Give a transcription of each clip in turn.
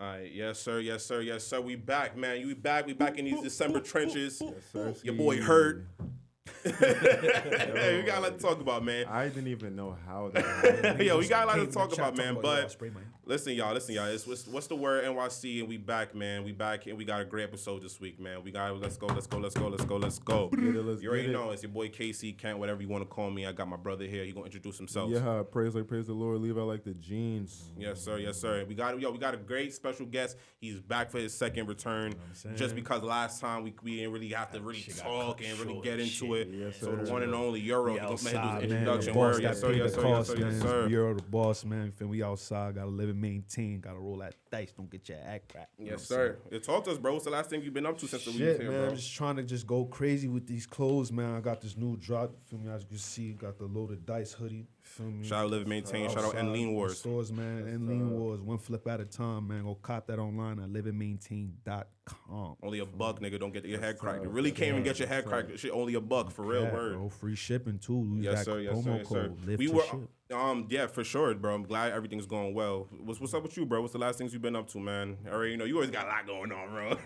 All right, yes sir, yes sir, yes sir. We back, man. We back. We back in these December trenches. Yes, sir. Your boy hurt. Hey, we got a lot to Yo, talk about, man. I didn't even know how that happened. Yo, we got a lot to Came talk in chat about, man. yo, I But spray mine. listen, y'all. It's what's the word NYC, and we back, man. We back, and we got a great episode this week, man. We got let's go. Let's get it, let's You already get it. know it's your boy KC Kent, whatever you want to call me. I got my brother here. He gonna introduce himself. Yeah, praise the Lord. Leave out like the jeans. Yes, sir. Yes, sir. We got a great special guest. He's back for his second return. saying? Just because last time we didn't really have to really shit got talk cut and really short get and into shit. it. Yes, So the sir. one and only Euro, We he gonna make his outside, man. introduction. The boss Word. got Yes, sir. paid Yes, the sir. Yes, cost, sir. Yes, man. sir. Bureau the boss, man. Feel we outside, gotta live and maintain, gotta roll that dice, don't get your act cracked. You know Yes, what I'm sir. Yeah, talk to us, bro. What's the last thing you've been up to since the saying? weekend, Shit, here, man. bro? I'm just trying to just go crazy with these clothes, man. I got this new drop. Feel me? As you can see, got the loaded dice hoodie. Feel me? Shout out Live and Maintain. Shout out Outside, and Lean in Wars. Stores, man. And Lean Wars. One flip at a time, man. Go cop that online at liveandmaintain.com. Only a buck, nigga. Don't get your head cracked. You really can't even get your head cracked. Shit, only a buck for real. Yeah, Word. bro. Free shipping too. Use Yes, that sir. Yes, promo sir. Yes, sir. code. Live We to were, ship. yeah, for sure, bro. I'm glad everything's going well. What's up with you, bro? What's the last things you've been up to, man? I already know you always got a lot going on, bro.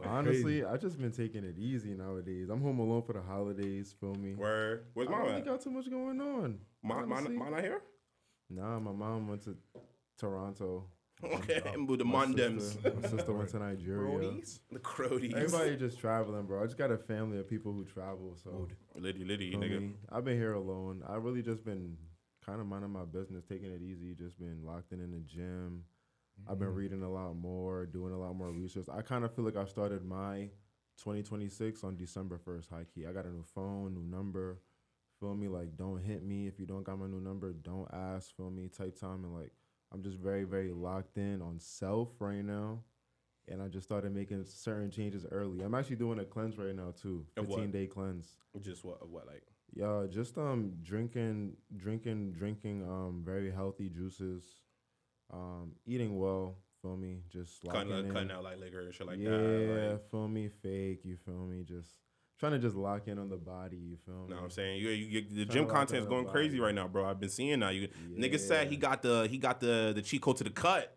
Honestly, I just been taking it easy nowadays. I'm home alone for the holidays. Feel me? Word. Where's I mom don't really at? got too much going on. Mine honestly. not here. Nah, my mom went to Toronto. Okay, with the My Mondems. My sister went to Nigeria. The Crodies. Everybody just traveling, bro. I just got a family of people who travel, so Liddy, feel nigga. me? I've been here alone. I really just been kind of minding my business, taking it easy, just been locked in the gym. I've been reading a lot more, doing a lot more research. I kind of feel like I started my 2026 on December 1st, high key. I got a new phone, new number. Feel me? Like, don't hit me if you don't got my new number. Don't ask. Feel me? Type time. And like, I'm just very, very locked in on self right now. And I just started making certain changes early. I'm actually doing a cleanse right now too. Of what? 15-day cleanse. Just what like? Yeah, just drinking very healthy juices, eating well, feel me, just locking in. Cutting out like liquor and shit like yeah, that. Like, feel me, fake, you feel me, just trying to just lock in on the body, you feel me. know what I'm saying? The Tryna gym lock content is in going the crazy body. right now, bro. I've been seeing that. Nigga said he got the cheat code to the cut.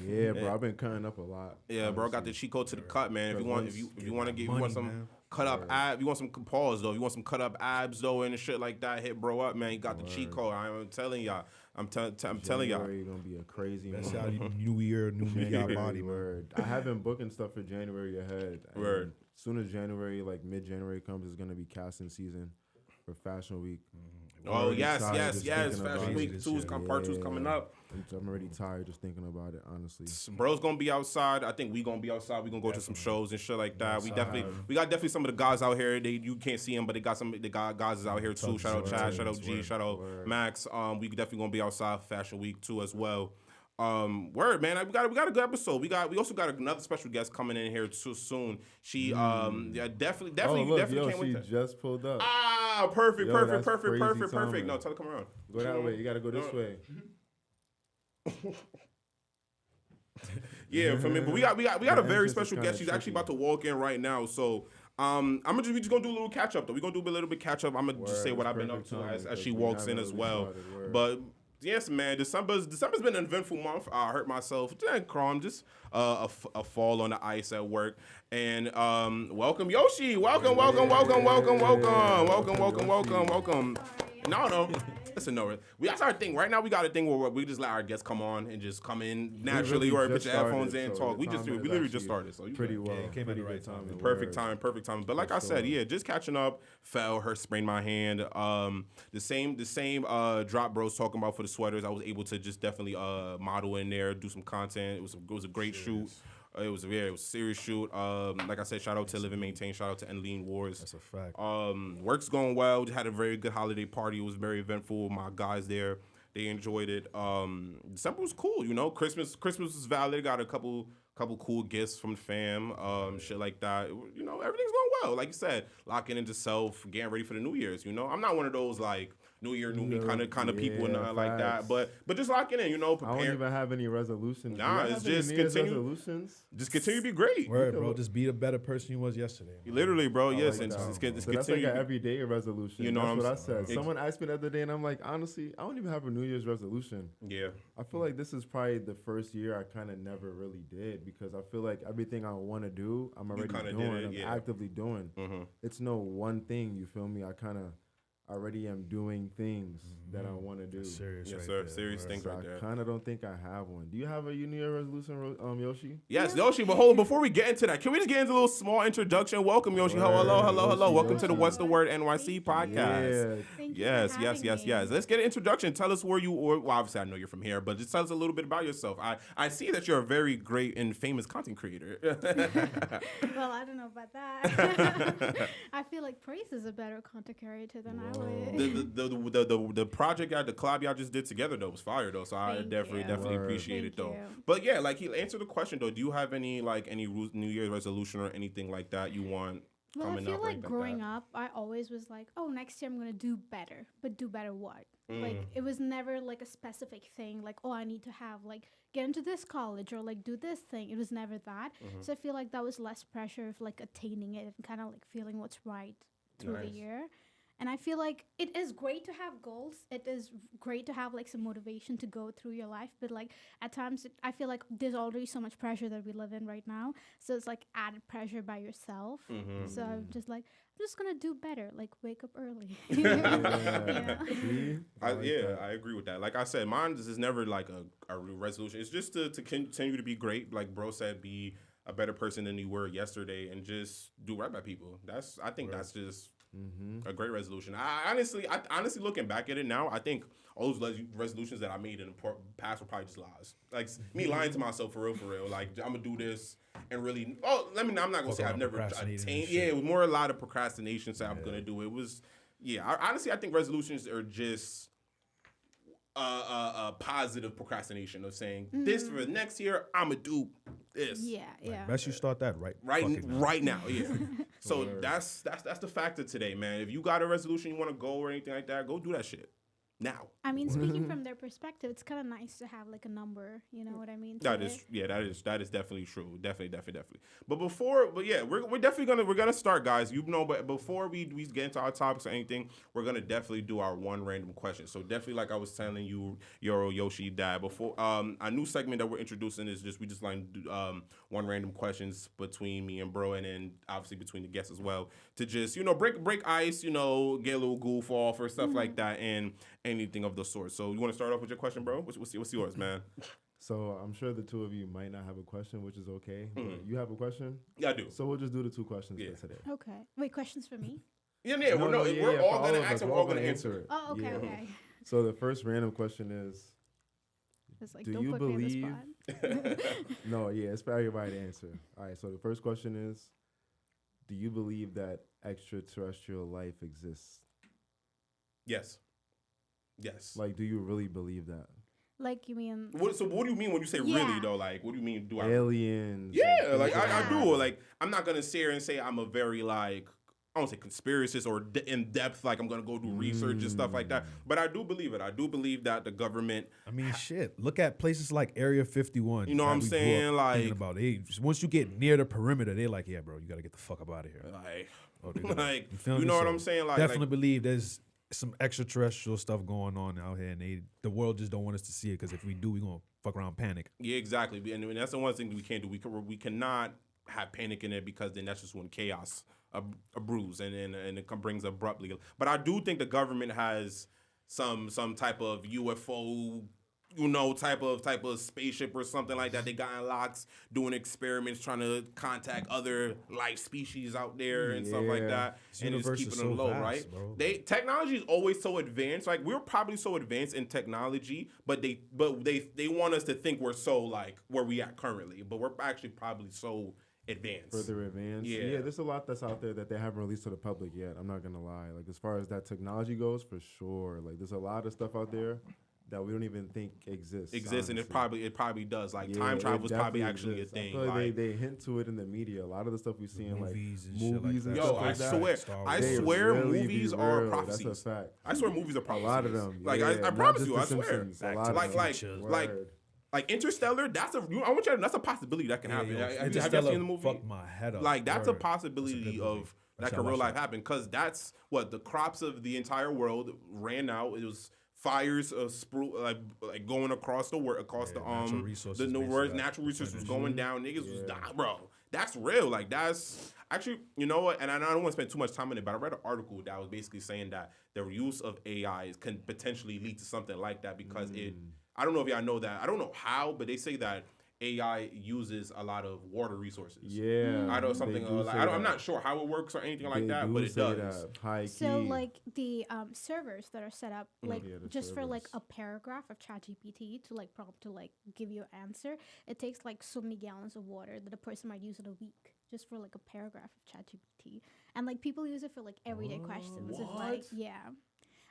Yeah, bro, I've been cutting up a lot. Yeah, bro, got the honestly. cheat code to the cut, man. If you want, if you want to get, you money, want some man. cut up abs, you want some pause though. You want some cut up abs though and shit like that. Hit bro up, man. You got the cheat code. I'm telling y'all. I'm telling y'all. January gonna be a crazy That's month. how you new year, new me, got body, man. Word. I have been booking stuff for January ahead. And Word. Soon as January, like mid-January comes, it's gonna be casting season for Fashion Week. I'm Oh already yes, tired yes, just yes. thinking about Fashion it. Week 2's part 2's coming up. I'm already tired just thinking about it, honestly. Bro's gonna be outside. I think we gonna be outside. We gonna go to some shows and shit like that. We got definitely some of the guys out here. You can't see them, but they got some the guys is out here too. Shout out Chad, shout out G, shout out Max. We definitely gonna be outside for Fashion Week 2 as well. Word, man. We got a good episode. We also got another special guest coming in here too soon. She yeah, definitely Oh, look, definitely yo, can't she wait to. just pulled up. Perfect, Yo, perfect, that's perfect, crazy perfect, perfect. timing. No, tell her come around. Go that way. You gotta go this way. Yeah, for me. But we got a The very entrance is special kinda guest. She's actually tricky. about to walk in right now. So we just gonna do a little catch up though. We're gonna do a little bit catch up. I'm gonna just say Word, what that's I've been up perfect to timing, as 'cause she we walks in haven't as really well. started, word. But yes, man, December's been an eventful month. I hurt myself. Crom, just a fall on the ice at work. And welcome Yoshi. Welcome. No. Listen, no. That's our thing. Right now, we got a thing where we just let our guests come on and just come in naturally, really or put just your headphones started, in and so talk. the We timing is literally just actually started. So you pretty good. well. it came at pretty the right good time. Perfect time. But like I said, sure. yeah, just catching up. Fell, hurt, sprained my hand. The same drop bros talking about for the sweaters. I was able to just definitely model in there, do some content. It was a great shoot. It was a serious shoot. Like I said, shout out to Live and Maintain. Shout out to Lean Wars. That's a fact. Work's going well. Had a very good holiday party. It was very eventful. My guys there, they enjoyed it. December was cool. You know, Christmas was valid. Got a couple cool gifts from the fam. Shit like that. You know, everything's going well. Like you said, locking into self, getting ready for the New Year's. You know, I'm not one of those like New Year, new me Yeah, kind of people and yeah, nothing like that. facts. But just locking in, you know, I don't prepare. even have any resolutions. Do Nah, y'all it's have any just New Year's continue- resolutions. Just continue to be great. Word, bro. Just be the better person you was yesterday. man. Literally, bro. I Yes, like and that. just So that's like continue. an to be- everyday resolution. You know That's what what I'm I said. saying? Someone asked me the other day, and I'm like, honestly, I don't even have a New Year's resolution. Yeah. I feel like this is probably the first year I kind of never really did because I feel like everything I want to do, I'm already kinda did doing. it, I'm yeah. actively doing. Mm-hmm. It's no one thing. You feel me? I kind of already am doing things that I want to do. That's serious, Yes, right sir. there, Serious word. things So right I there. kind of don't think I have one. Do you have a New Year resolution, Yoshi? Yes, Yoshi, but hold on, before we get into that, can we just get into a little small introduction? Welcome, Yoshi. Hello, hello. Yoshi, Welcome to the Yoshi. What's the Word NYC Thank you. podcast. Yeah. Thank you Yes, for yes, having yes, me. yes. Let's get an introduction. Tell us where you, or well, obviously I know you're from here, but just tell us a little bit about yourself. I see that you're a very great and famous content creator. Well, I don't know about that. I feel like Praise is a better content creator than I would. the project the collab y'all just did together though was fire though, so I Thank definitely you. Word. appreciate it Thank though. you. But yeah, like he answered the question though. Do you have any New Year's resolution or anything like that you want Well, I coming feel up? or like anything growing that? up, I always was like, oh, next year I'm going to do better. But do better what? Mm. Like, it was never like a specific thing, like, oh, I need to have, like, get into this college or, like, do this thing. It was never that. Mm-hmm. So I feel like that was less pressure of, like, attaining it and kind of, like, feeling what's right through Nice. the year. And I feel like it is great to have goals. It is great to have like some motivation to go through your life. But like at times, I feel like there's already so much pressure that we live in right now. So it's like added pressure by yourself. Mm-hmm. So I'm just like, I'm just gonna do better. Like wake up early. Yeah. See? I like yeah, that. I agree with that. Like I said, mine is never like a resolution. It's just to continue to be great. Like bro said, be a better person than you were yesterday, and just do right by people. I think that's just a great resolution. I honestly looking back at it now, I think all those resolutions that I made in the past were probably just lies. Like me lying to myself for real. Like I'm gonna do this and really. I'm not gonna say I've never procrastinating and attained. shit. Yeah, it was more a lot of procrastination. Say I'm gonna do it. It was honestly I think resolutions are just a positive procrastination of saying this for next year I'm gonna do this. yeah. Best you start that fucking now. Right now, yeah. So that's the factor today, man. If you got a resolution you want to go or anything like that, go do that shit now. I mean, speaking from their perspective, it's kind of nice to have like a number. You know what I mean? to That it. is definitely true. Definitely. But we're gonna start, guys. But before we get into our topics or anything, we're gonna definitely do our one random question. So definitely, like I was telling you, Yoro, Yoshi, Dad, before a new segment that we're introducing is just we just like do, one random questions between me and bro, and then obviously between the guests as well to just break ice, get a little goof off or stuff like that, and anything of the sort. So you want to start off with your question, bro? What's yours, man? So I'm sure the two of you might not have a question, which is okay. But you have a question? Yeah, I do. So we'll just do the two questions Yeah. for today. Okay. Wait, questions for me? Yeah, No, we're all for gonna of us, ask and we're we're all gonna answer it. Oh, okay, Yeah. okay. So the first random question is, It's like, Do don't you put me on the spot. no, yeah, it's for everybody to answer. All right, so the first question is, do you believe that extraterrestrial life exists? Yes. Like, do you really believe that? Like, you mean? So what do you mean when you say Yeah. really though? Like, what do you mean? Do I? Aliens? Yeah, and like things I that. do. Like, I'm not gonna sit here and say I'm a very I don't say conspiracist or in depth. Like, I'm gonna go do research and stuff like that. But I do believe it. I do believe that the government. I mean, shit. Look at places like Area 51. You know what that I'm we grew saying? up Like- thinking about once you get near the perimeter, they're like, yeah, bro, you gotta get the fuck up out of here. Like, Oh, they're gonna- like, feel you me? know what So I'm saying? Like, definitely believe there's some extraterrestrial stuff going on out here, and the world just don't want us to see it because if we do, we gonna fuck around, and panic. yeah, exactly. And that's the one thing we can't do. We cannot have panic in it because then that's just when chaos a bruise and it brings abruptly. But I do think the government has some type of UFO, type of spaceship or something like that. They got in locks doing experiments trying to contact other life species out there and stuff like Yeah. that. This And it's universe keeping is them so low, vast, right? bro. Technology is always so advanced. Like we're probably so advanced in technology, but they want us to think we're so like where we at currently, but we're actually probably so advanced. Further advanced. Yeah. There's a lot that's out there that they haven't released to the public yet. I'm not gonna lie. Like as far as that technology goes, for sure. Like there's a lot of stuff out there that we don't even think exists. And honestly. it probably does. Like Yeah, time it travel is probably definitely actually exists. a I thing. feel like Like, they hint to it in the media. A lot of the stuff we see in like Movies and shit like movies that. and yo, stuff I like that. swear, Star I Wars. they swear, really be movies are real. prophecies. That's a fact. I swear, movies are A prophecies. lot of them. Like yeah, I not promise just you, The I swear. Simpsons, a Back lot to of the them. Future. like Word. like Interstellar. That's a I want you to, that's a possibility that can happen. yo, Have you Interstellar seen the movie? fucked my head up. Like that's a Word. possibility That's a good of movie. that Actually, could I real watched life that. happen because that's what the crops of the entire world ran out. It was fires like going across the world, across Yeah, natural the resources the basically world, got natural resources was depleted. going down. Niggas was Yeah. dying, bro. That's real. Like that's actually, you know what? And I don't want to spend too much time on it, but I read an article that was basically saying that the use of AI can potentially lead to something like that because it. I don't know if y'all know that. I don't know how, but they say that AI uses a lot of water resources. Yeah. I know they something do like say I'm that. not sure how it works or anything like They that, do but it say does. that. High So key. like the servers that are set up like Yeah, the just for like servers. a paragraph of ChatGPT to like prompt to like give you an answer, it takes like so many gallons of water that a person might use in a week just for like a paragraph of ChatGPT. And like people use it for like everyday questions. It's like What? yeah.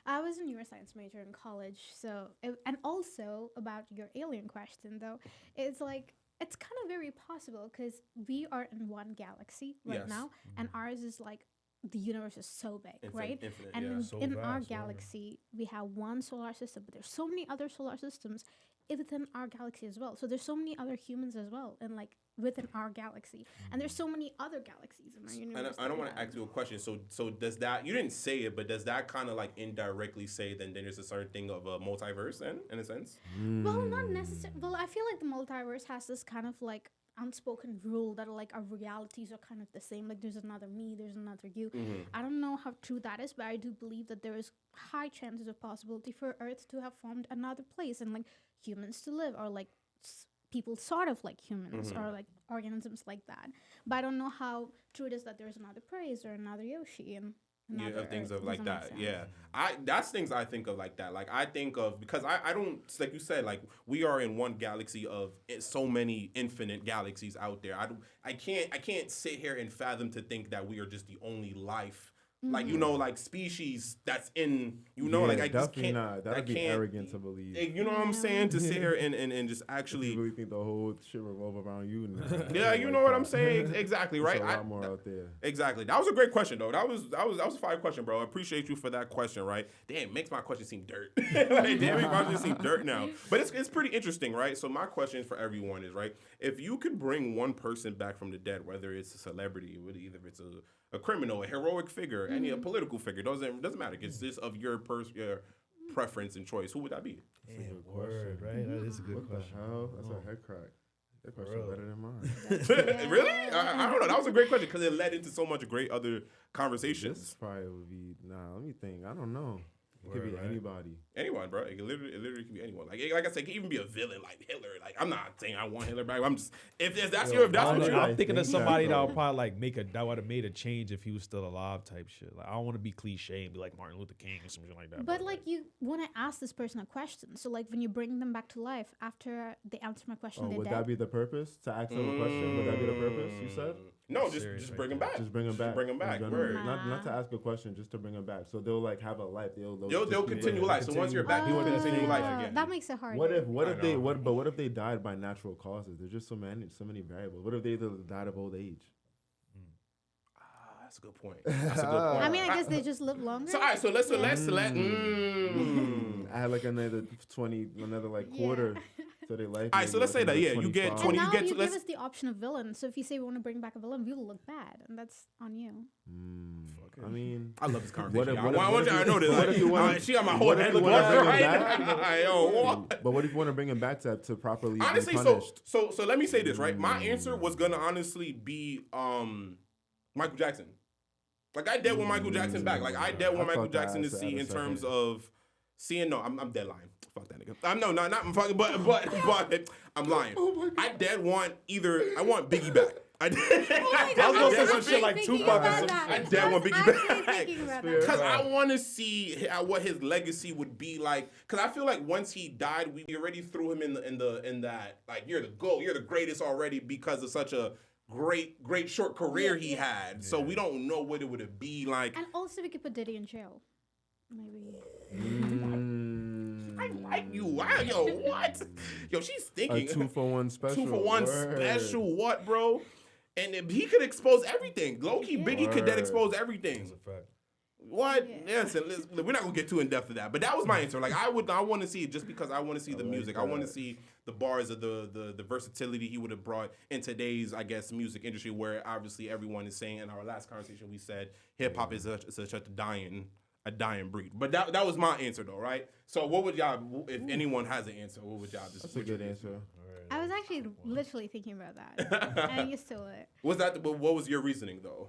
I was a neuroscience major in college, so and also about your alien question though, it's like it's kind of very possible because we are in one galaxy right Yes. now, and ours is like the universe is so big, right? Infinite, And yeah. So in our vast, yeah. galaxy, we have one solar system, but there's so many other solar systems within our galaxy as well. So there's so many other humans as well, and like within our galaxy, and there's so many other galaxies in our universe. And I don't want to ask you a question. So does that, you didn't say it, but does that kind of like indirectly say then there's a certain thing of a multiverse then, in a sense? Well, not necessarily. Well, I feel like the multiverse has this kind of like unspoken rule that like our realities are kind of the same. Like there's another me, there's another you. I don't know how true that is, but I do believe that there is high chances of possibility for Earth to have formed another place and like humans to live, or like people sort of like humans or like organisms like that. But I don't know how true it is that there's another Praise or another Yoshi and another Things Earth. of like Doesn't make that. sense. Yeah. That's things I think of like that. Like I think of, because I don't, like you said, like we are in one galaxy of so many infinite galaxies out there. I can't sit here and fathom to think that we are just the only life. Like, you know, like species that's in, you know, Yeah, like I just definitely can't. not. That'd be arrogant to believe. You know what I'm saying? To sit here and just actually. You really think the whole shit revolve around you? Now. Yeah, you know what I'm saying? Exactly, right? There's a lot more out there. Exactly. That was a great question, though. That was a fire question, bro. I appreciate you for that question, right? Damn, makes my question seem dirt. Like, damn, makes my question seem dirt now. But it's pretty interesting, right? So my question for everyone is, right, if you could bring one person back from the dead, whether it's a celebrity, either it's a criminal, a heroic figure, a political figure, doesn't matter. It's just of your preference and choice. Who would that be? Damn, word, right? That is a good What question. the hell? That's a head crack. That question better than mine. Really? I don't know. That was a great question because it led into so much great other conversations. This probably would be let me think. I don't know. It could Word, be right? anybody. Anyone, bro. It literally could be anyone. Like I said, it could even be a villain like Hitler. Like I'm not saying I want Hitler back. I'm just if that's Yo, if that's I what don't you know, I I'm thinking of think that, somebody that though. would probably like that would have made a change if he was still alive type shit. Like I don't want to be cliche and be like Martin Luther King or something like that. But like you want to ask this person a question, so like when you bring them back to life after they answer my question, Oh, they're would dead. that be the purpose? To ask them a question? Would that be the purpose? You said. No, Serious just right bring him there. back. Just bring them back. Bring him back. In general. Word. Not to ask a question, just to bring them back. So they'll like have a life. They'll They'll continue life. So once you're back, you continue. continue life again. That makes it hard. What if I they know. what if they died by natural causes? There's just so many variables. What if they died of old age? That's a good point. That's a good point. I mean, I guess they just live longer. So all right, so let's let. I had like another quarter to their life. All right, so let's say that, yeah, you get 25. 20 and you now get you to give let's us the option of villain. So if you say we want to bring back a villain, we will look bad, and that's on you. I mean, I love this conversation. What if- I want y'all to know this. what if you wanna- She got my whole what if head you looking wanna at bring her him right back? now. Yo, what? but what if you want to bring him back to properly Honestly, be so punished? so let me say this, right? My answer was gonna honestly be Michael Jackson. Like I dead want Michael Jackson back. Like I dead want I Michael thought that Jackson to at see a in terms second. of seeing. No, I'm dead lying. Fuck that nigga. I'm no, not I'm fucking, but I'm lying. I dead want either. I want Biggie back. I I was gonna say some shit like Tupac or some shit. I dead want Biggie back. Because Because I want to see what his legacy would be like. Because I feel like once he died, we already threw him in that like you're the GOAT, you're the greatest already because of such a great short career he had. So we don't know what it would be like. And also we could put Diddy in jail, maybe. like you. Wow, yo, what? Yo, she's A thinking 2-for-1 special. 2-for-1 Word. special. What, bro? And if he could expose everything. Low key, Biggie could then Word. expose everything. That's a fact. What? Yeah. Listen, we're not gonna get too in depth of that, but that was my answer. Like I want to see it just because I want to see the like music. I want to that. see the bars of the versatility he would have brought in today's, I guess, music industry, where obviously everyone is saying. In our last conversation, we said hip hop is such a dying breed. But that was my answer though, right? So what would y'all, if anyone has an answer, what would y'all just? That's a good answer. I was actually literally thinking about that, and you stole it. Was that? But what was your reasoning though?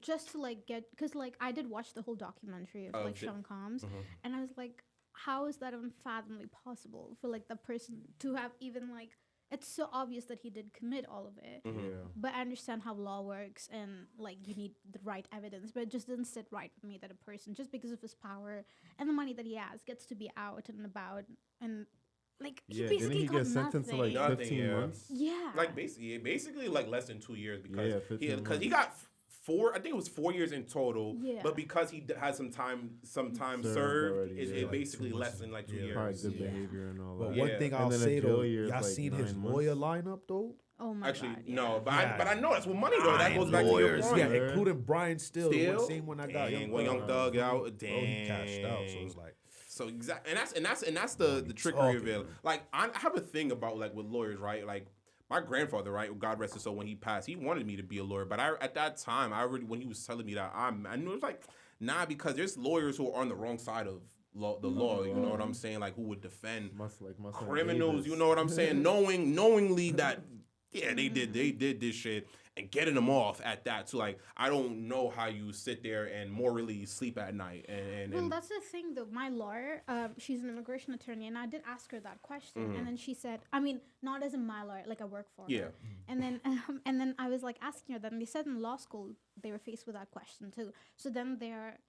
Just to like get, because like I did watch the whole documentary of like shit. Sean Combs, and I was like, how is that unfathomably possible for like the person to have even like, it's so obvious that he did commit all of it. Yeah. But I understand how law works and like you need the right evidence, but it just didn't sit right with me that a person, just because of his power and the money that he has, gets to be out and about and like Yeah, he didn't basically he got get sentenced to like Nothing, 15 yeah. months? yeah. Like basically like less than 2 years because Yeah, 15 because he months. got four. I think it was 4 years in total. Yeah. But because he had some time Served served, already, it yeah. basically Like 2 less months. than like 2 Yeah, Probably years. good Yeah. behavior and all But that. one Yeah. thing And I'll then a say jail though, year is y'all like seen his 9 lawyer months. lineup though? Oh my Actually, god. no, yeah. but Yeah. I know that's what money though. That goes back to your lawyers, point. yeah, Word. including Brian Still, the Still, same one I got. dang, when Young Thug out, Bro, he cashed out, so it's like. So exactly, and that's the trickery of it. Like I have a thing about like with lawyers, right? Like my grandfather, right? God rest his soul. When he passed, he wanted me to be a lawyer, but at that time, when he was telling me that, I knew it was like, nah, because there's lawyers who are on the wrong side of the law. You know what I'm saying? Like who would defend My son criminals? Davis. You know what I'm saying? Knowingly that yeah, they did this shit and getting them off at that. So like I don't know how you sit there and morally sleep at night and Well, that's the thing, though. My lawyer, she's an immigration attorney, and I did ask her that question, and then she said, I mean, not as in my lawyer, like I work for Yeah. her. And then I was like asking her that, and they said in law school they were faced with that question too. So then their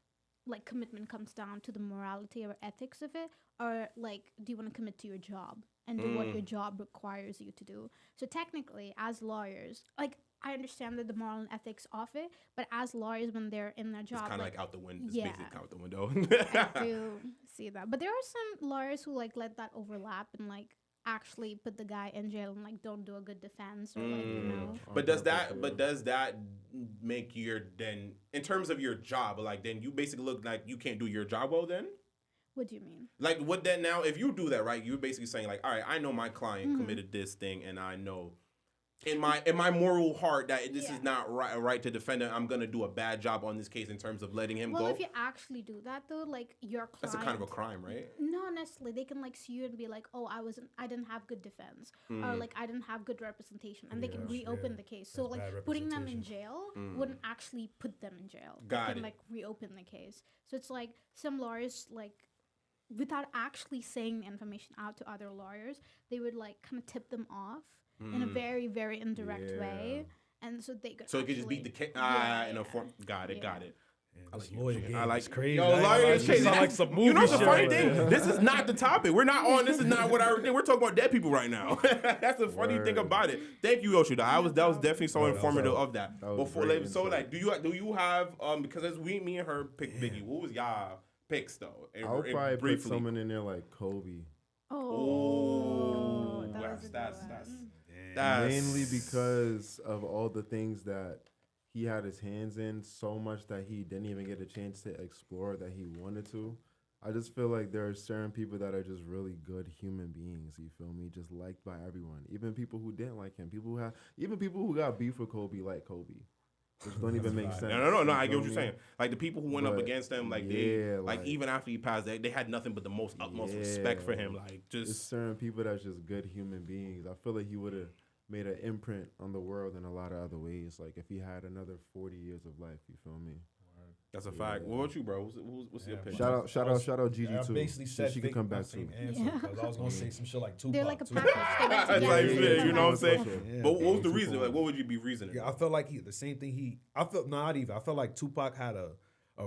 like commitment comes down to the morality or ethics of it, or like, do you want to commit to your job and do what your job requires you to do? So technically, as lawyers, like, I understand that the moral and ethics of it, but as lawyers, when they're in their job, it's kind of like out the window. It's yeah. basically out the window. I do see that. But there are some lawyers who like let that overlap and like actually put the guy in jail and like don't do a good defense or like, you know. But does that make your then in terms of your job, like then you basically look like you can't do your job well then? What do you mean? Like what then now if you do that, right, you're basically saying like, all right, I know my client committed this thing and I know in my moral heart that this is not right to defend it. I'm gonna do a bad job on this case in terms of letting him Well, go. if you actually do that though, like your client, That's a kind of a crime, right? not necessarily. They can like sue you and be like, "Oh, I didn't have good defense," or like I didn't have good representation, and they can reopen the case. So That's like bad putting them in representation. jail wouldn't actually put them in jail. Got They can it. like reopen the case. So it's like some lawyers like, without actually saying the information out to other lawyers, they would like kind of tip them off in a very very indirect way, and so they could. So it could just beat the actually- case in a form. Got it. Yeah. Yeah, this lawyer game I like is crazy. Yo, I ain't gonna lawyer lie, is it crazy. sound like some movie You know what's the shit funny right thing? there. This is not the topic. We're not on. This is not what we're talking about dead people right now. That's the funny thing Word. about it. Thank you, Yoshida. That was definitely so Word, informative that was of that. that was Before great so insight. like, do you have because as me and her picked Biggie. What was y'all picks though? And- I'll and probably put briefly. someone in there like Kobe. Oh, that was a good that's one. Mainly because of all the things that he had his hands in, so much that he didn't even get a chance to explore that he wanted to. I just feel like there are certain people that are just really good human beings, you feel me? Just liked by everyone. Even people who didn't like him. Even people who got beef with Kobe like Kobe. Which don't even make sense. No. you I get feel what you're me? saying. Like the people who went up But, against him, like yeah, like even after he passed, they had nothing but the most utmost respect for him. Like There's just certain people that's just good human beings. I feel like he would have made an imprint on the world in a lot of other ways. Like if he had another 40 years of life, you feel me? that's a fact. What about you, bro? What's your opinion? Shout out Gigi I too. basically So said she could come back too. answer because I was gonna say some shit like Tupac. They're like a too. package. They went It's together. like They shit, went you know what I'm together. saying? Yeah. But what was the Tupac. reason? Like, what would you be reasoning? Yeah, I felt like the same thing I felt not even. I felt like Tupac had a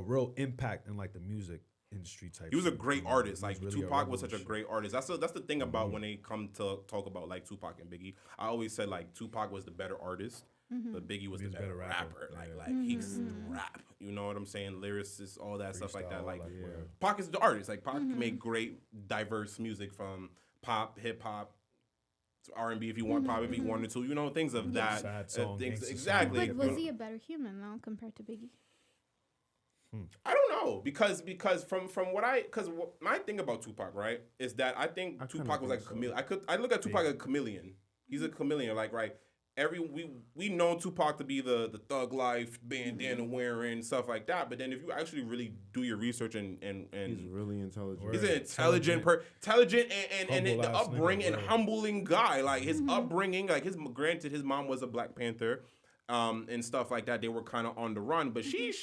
real impact in like the music industry type. He was a shit, great you know? artist. He Like was really Tupac was such a revolution. great artist. That's the thing about when they come to talk about like Tupac and Biggie. I always said like Tupac was the better artist. but Biggie was the Biggie's better better rapper. rapper. Like Yeah. he can rap. You know what I'm saying? Lyricist, all that stuff like that. Freestyle, Like word. Pac is the artist. Like Pac can make great, diverse music from pop, hip hop, R&B if you want, pop if you wanted to. You know, things of that. Sad song, things gangsta song. exactly. But was he a better human though compared to Biggie? I don't know because from what my thing about Tupac, right, is that I think I kinda Tupac was like a think so. chameleon. I look at Tupac like a chameleon. He's a chameleon, like right. We know Tupac to be the thug life, bandana wearing, stuff like that. But then if you actually really do your research and He's really intelligent. he's an Word. intelligent and the Humble-ass upbringing nigga, and word. humbling guy. Like his upbringing, like granted his mom was a Black Panther, and stuff like that. They were kind of on the run, but she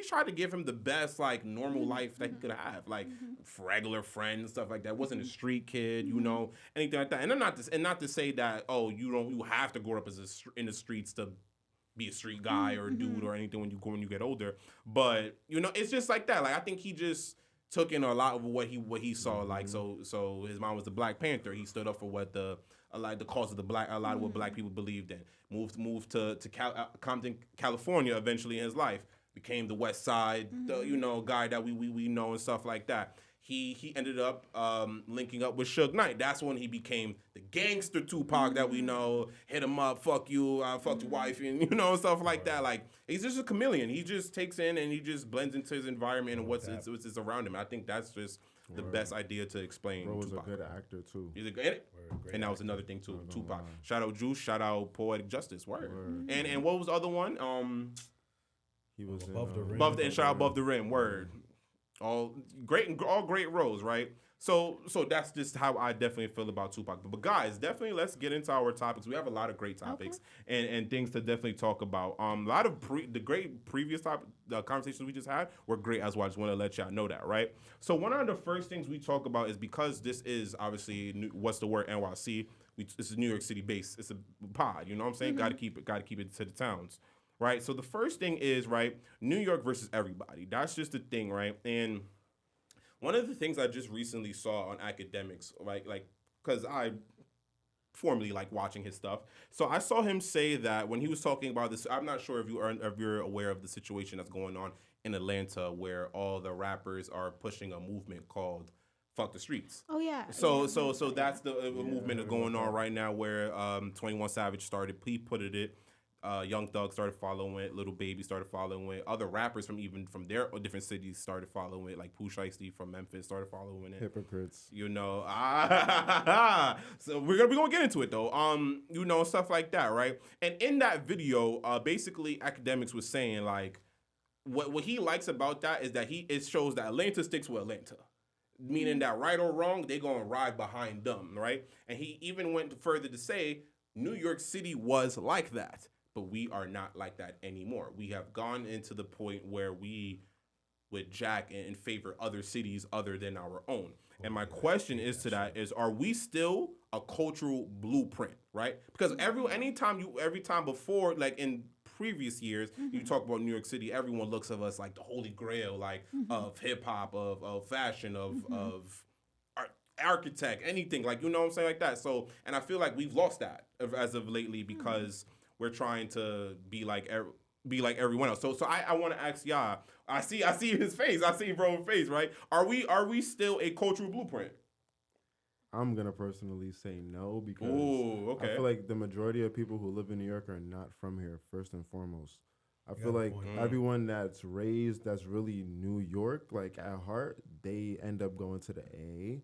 tried to give him the best like normal life that he could have, like regular friends, stuff like that. Wasn't a street kid, you know, anything like that. And I'm not to say that you have to grow up in the streets to be a street guy or a dude or anything when you get older. But you know, it's just like that. Like I think he just took in a lot of what he saw. Like so his mom was the Black Panther. He stood up for what the cause of a lot of what Black people believed in. Moved to Compton, California eventually in his life. Became the West Side, the guy that we know and stuff like that. He ended up linking up with Suge Knight. That's when he became the gangster Tupac that we know. Hit him up, fuck you, fuck your wife, and stuff like that. Like he's just a chameleon. He just takes in and he just blends into his environment and what's around him. I think that's just the best idea to explain. Bro was Tupac. a good actor too. He's a good, Great and that was another thing too. Not gonna Tupac. lie. Shout out Juice. Shout out Poetic Justice. Word. And what was the other one? He was Above the Rim. And shout out Above the Rim. Word. All great roles, right? So that's just how I definitely feel about Tupac. But guys, definitely let's get into our topics. We have a lot of great topics and things to definitely talk about. A lot of the great previous conversations we just had were great as well. I just want to let y'all know that, right? So one of the first things we talk about is because this is obviously what's the word NYC. It's New York City based. It's a pod. You know what I'm saying? Got to keep it to the towns. Right, so the first thing is, right, New York versus everybody. That's just the thing, right? And one of the things I just recently saw on academics, like, because I formerly like watching his stuff. So I saw him say that when he was talking about this, I'm not sure if you're aware of the situation that's going on in Atlanta where all the rappers are pushing a movement called Fuck the Streets. Oh yeah. So that's the movement that's going on right now where 21 Savage he put it. Young Thug started following it. Little Baby started following it. Other rappers from their different cities started following it. Like Pooh Shiesty from Memphis started following it. Hypocrites. So we're gonna get into it though. Stuff like that, right? And in that video, basically academics was saying like, what he likes about that is that it shows that Atlanta sticks with Atlanta. Meaning that right or wrong, they gonna ride behind them, right? And he even went further to say New York City was like that. But we are not like that anymore. We have gone into the point where we would jack and favor other cities other than our own. And my question is to that is, are we still a cultural blueprint, right? Because every time before, like in previous years, you talk about New York City, everyone looks at us like the holy grail, like of hip hop, of fashion, of architect, anything, like, you know what I'm saying, like that. So, and I feel like we've lost that as of lately because we're trying to be like everyone else. So I want to ask y'all. I see his face. I see bro's face. Right? Are we still a cultural blueprint? I'm gonna personally say no because Ooh, okay. I feel like the majority of people who live in New York are not from here. First and foremost, I feel got a like point. everyone that's really New York, like at heart, they end up going to the A.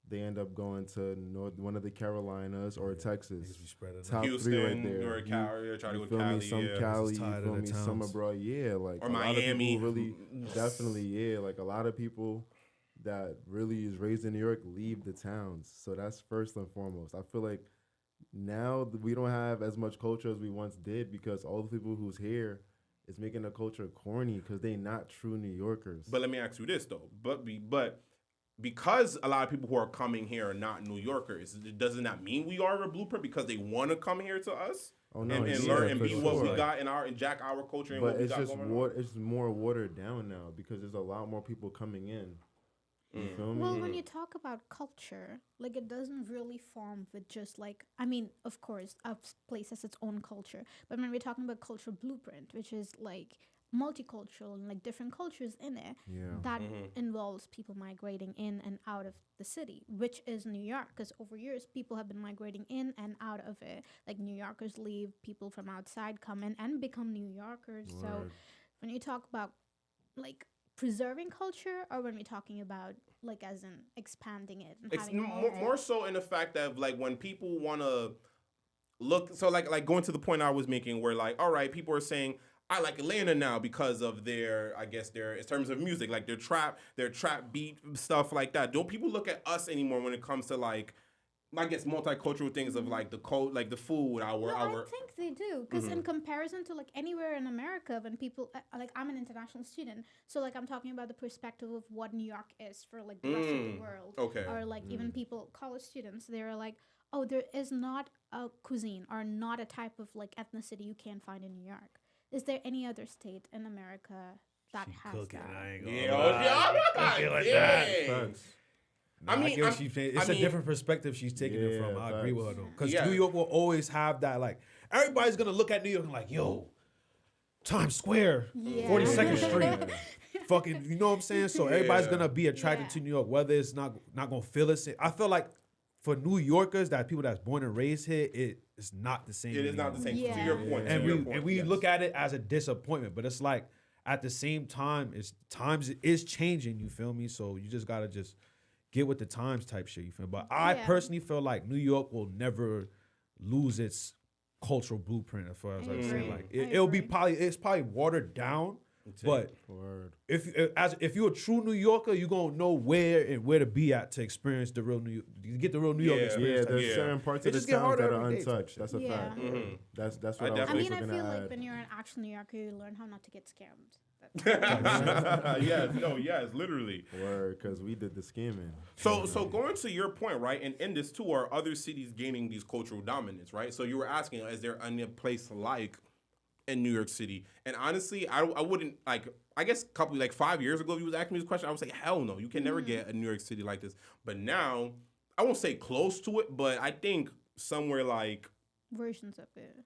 They end up going to one of the Carolinas or Texas. Niggas be spread it Top out. Houston 3 right there. or Cali, or try to go to feel Cali. me? Some Yeah. Cali, Just you tired of feel the me? Some towns. abroad, yeah. Like Or a lot of Miami. people really, definitely, yeah. Like a lot of people that really is raised in New York leave the towns. So that's first and foremost. I feel like now we don't have as much culture as we once did because all the people who's here is making the culture corny because they not true New Yorkers. But let me ask you this though. But because a lot of people who are coming here are not New Yorkers, doesn't that mean we are a blueprint because they want to come here to us? Oh, no, and yeah, learn and for be what we sure. got and jack our culture and But what we it's got just going on. it's more watered down now because there's a lot more people coming in. You feel me? Well, when you talk about culture, like it doesn't really form with just like, I mean, of course, a place has its own culture, but when we're talking about cultural blueprint, which is like multicultural and like different cultures in it, Yeah. that involves people migrating in and out of the city, which is New York, because over years people have been migrating in and out of it. Like New Yorkers leave, people from outside come in and become New Yorkers. So Word. when you talk about like preserving culture, or when we're talking about like as in expanding it and It's having more so in the fact that like when people want to look, so like going to the point I was making where like, all right, people are saying I like Atlanta now because of their, I guess their, in terms of music, like their trap beat stuff like that. Don't people look at us anymore when it comes to like, I guess multicultural things of like the code, like the food, No, I think they do, because in comparison to like anywhere in America, when people like I'm an international student, so like I'm talking about the perspective of what New York is for like the rest of the world, okay. or like even people, college students, they're like, oh, there is not a cuisine or not a type of like ethnicity you can't find in New York. Is there any other state in America that She has cooking. that? I ain't gonna Yeah, lie. oh, Like yeah. Facts. I mean, I get what she's saying. It's I a mean- different perspective she's taking it Yeah, from. I agree with her facts. though, because Yeah. New York will always have that. Like everybody's gonna look at New York and like, yo, Times Square, Yeah. 42nd Street, fucking. You know what I'm saying? So everybody's Yeah. gonna be attracted Yeah. to New York, whether it's not gonna feel it. I feel like for New Yorkers, that people that's born and raised here, it is not the same. It is not the same. To Yeah. your point. And to your point, we yes. look at it as a disappointment, but it's like at the same time, it's times is changing. You feel me? So you just gotta just get with the times type shit. You feel me? But I Yeah. personally feel like New York will never lose its cultural blueprint as far as I'm saying. agree. Like I it'll be agree. it's probably watered down, but Word. if you're a true New Yorker, you're gonna know where to be at to experience the real you get the real New York Yeah. experience. Yeah, type there's shit. certain parts It of the just get towns harder that are every day type untouched. shit. That's a Yeah. fact. That's I what I definitely- was I also mean, I gonna feel add. like when you're an actual New Yorker, you learn how not to get scammed. yes, literally. Word, because we did the skimming. So going to your point, right? And in this too, are other cities gaining these cultural dominance, right? So you were asking, is there any place like in New York City? And honestly, I wouldn't like. I guess a couple like 5 years ago, if you was asking me this question, I would say, hell no, you can never get a New York City like this. But now, I won't say close to it, but I think somewhere like Versions of it.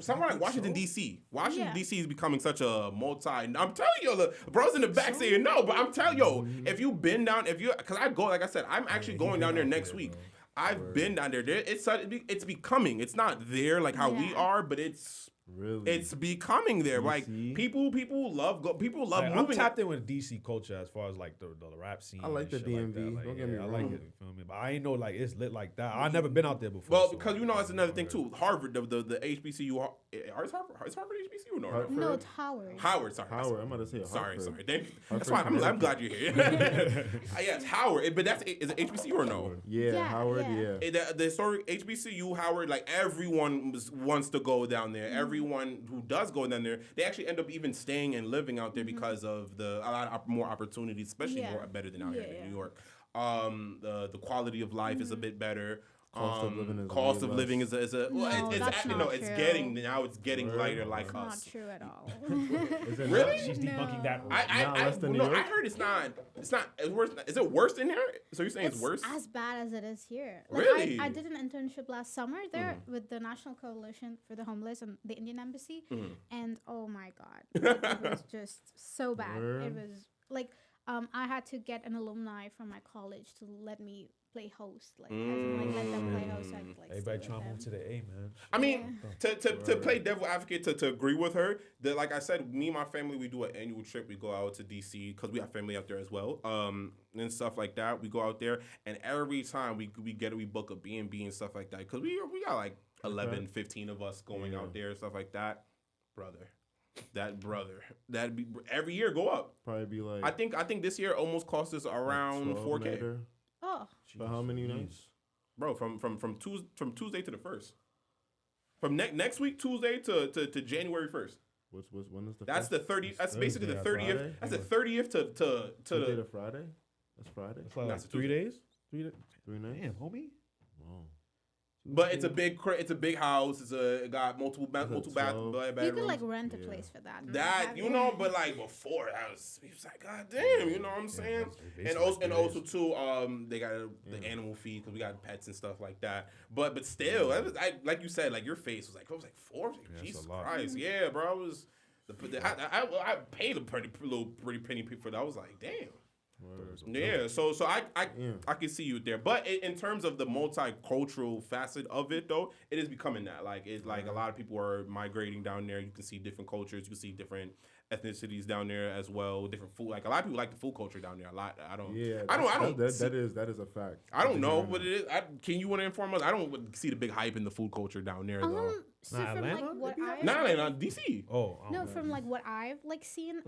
somewhere like Washington D.C. Washington Yeah. D.C. is becoming such a multi. I'm telling you, the bros in the back saying no, but I'm telling you, if you've been down, because I go, like I said, I'm actually going down there next week. I've been down there. It's becoming. It's not there like how we Yeah. are, but it's Really? becoming there. Like DC? people love Like, I'm moving. tapped in with DC culture as far as like the rap scene. I like and the shit DMV. Like that. Like, Don't get me I like wrong. it. You feel me? But I ain't know like it's lit like that. I never been out there before. Well, so, because you know it's another thing too. Harvard, the HBCU. Is Harvard HBCU or no? Hartford? No, it's Howard. Howard, sorry. Howard. I'm about to say Sorry, Hartford. That's Hartford, why I'm Connecticut. glad you're here. Yeah, it's Howard. But is it HBCU or no? Yeah, Yeah, Howard. yeah. Yeah. The historic HBCU Howard, like everyone wants to go down there. Everyone who does go down there, they actually end up even staying and living out there because of a lot of more opportunities, especially Yeah. more better than out here Yeah, in New yeah. York. The quality of life is a bit better. Cost of living is cost way of living is a well, No, it's that's actually not no, it's true. getting Word. lighter like It's not us. true at all. Is it Really? not? she's debunking No. that. Not less than New no, I York? heard it's not. It's worse. Is it worse in here? So you're saying it's worse? As bad as it is here. Like, Really? I did an internship last summer there with the National Coalition for the Homeless and the Indian Embassy, and oh my god, like, it was just so bad. It Word. was like I had to get an alumni from my college to let me play host, like, as in, like let them play host. So I could, like, Everybody stay trying to with move to them. the A, man. I mean, to play devil advocate, to agree with her, that like I said, me and my family, we do an annual trip. We go out to DC because we have family out there as well, and stuff like that. We go out there, and every time we book a B&B and stuff like that because we got like 11, 15 of us going out there and stuff like that. That'd be every year go up. Probably be like. I think this year almost cost us around 12 4K, nighter. Oh, For how many nights? bro. From Tuesday to the 1st. From next week Tuesday to January 1st. When is the? That's first? the 30. That's basically the Thursday, 30th. Friday? That's the 30th to Tuesday the. to Friday. That's Friday. It's like That's 3 days. 3 days. 3 nights. Damn, homie. Wow. But it's a big house. It got multiple It's a bedrooms. 12. You could like rent a place for that. and That have you it. know, but like before that was, he was like, God damn, you know what I'm saying? And also too, they got the animal feed because we got pets and stuff like that. But still, I like you said, like your face was like, I was like 4. I was like, Yeah, Jesus that's a lot. Christ, yeah, bro. I was I paid a pretty penny for that. I was like, damn. Yeah, so I can see you there, but in terms of the multicultural facet of it, though, it is becoming that. Like it's like a lot of people are migrating down there. You can see different cultures. You can see different ethnicities down there as well. Different food. Like a lot of people like the food culture down there a lot. I don't. That is a fact. I don't know what it is. Can you want to inform us? I don't see the big hype in the food culture down there though. So Not from Atlanta, like what maybe? I've Nah, DC. Oh, no, from like what I've like seen,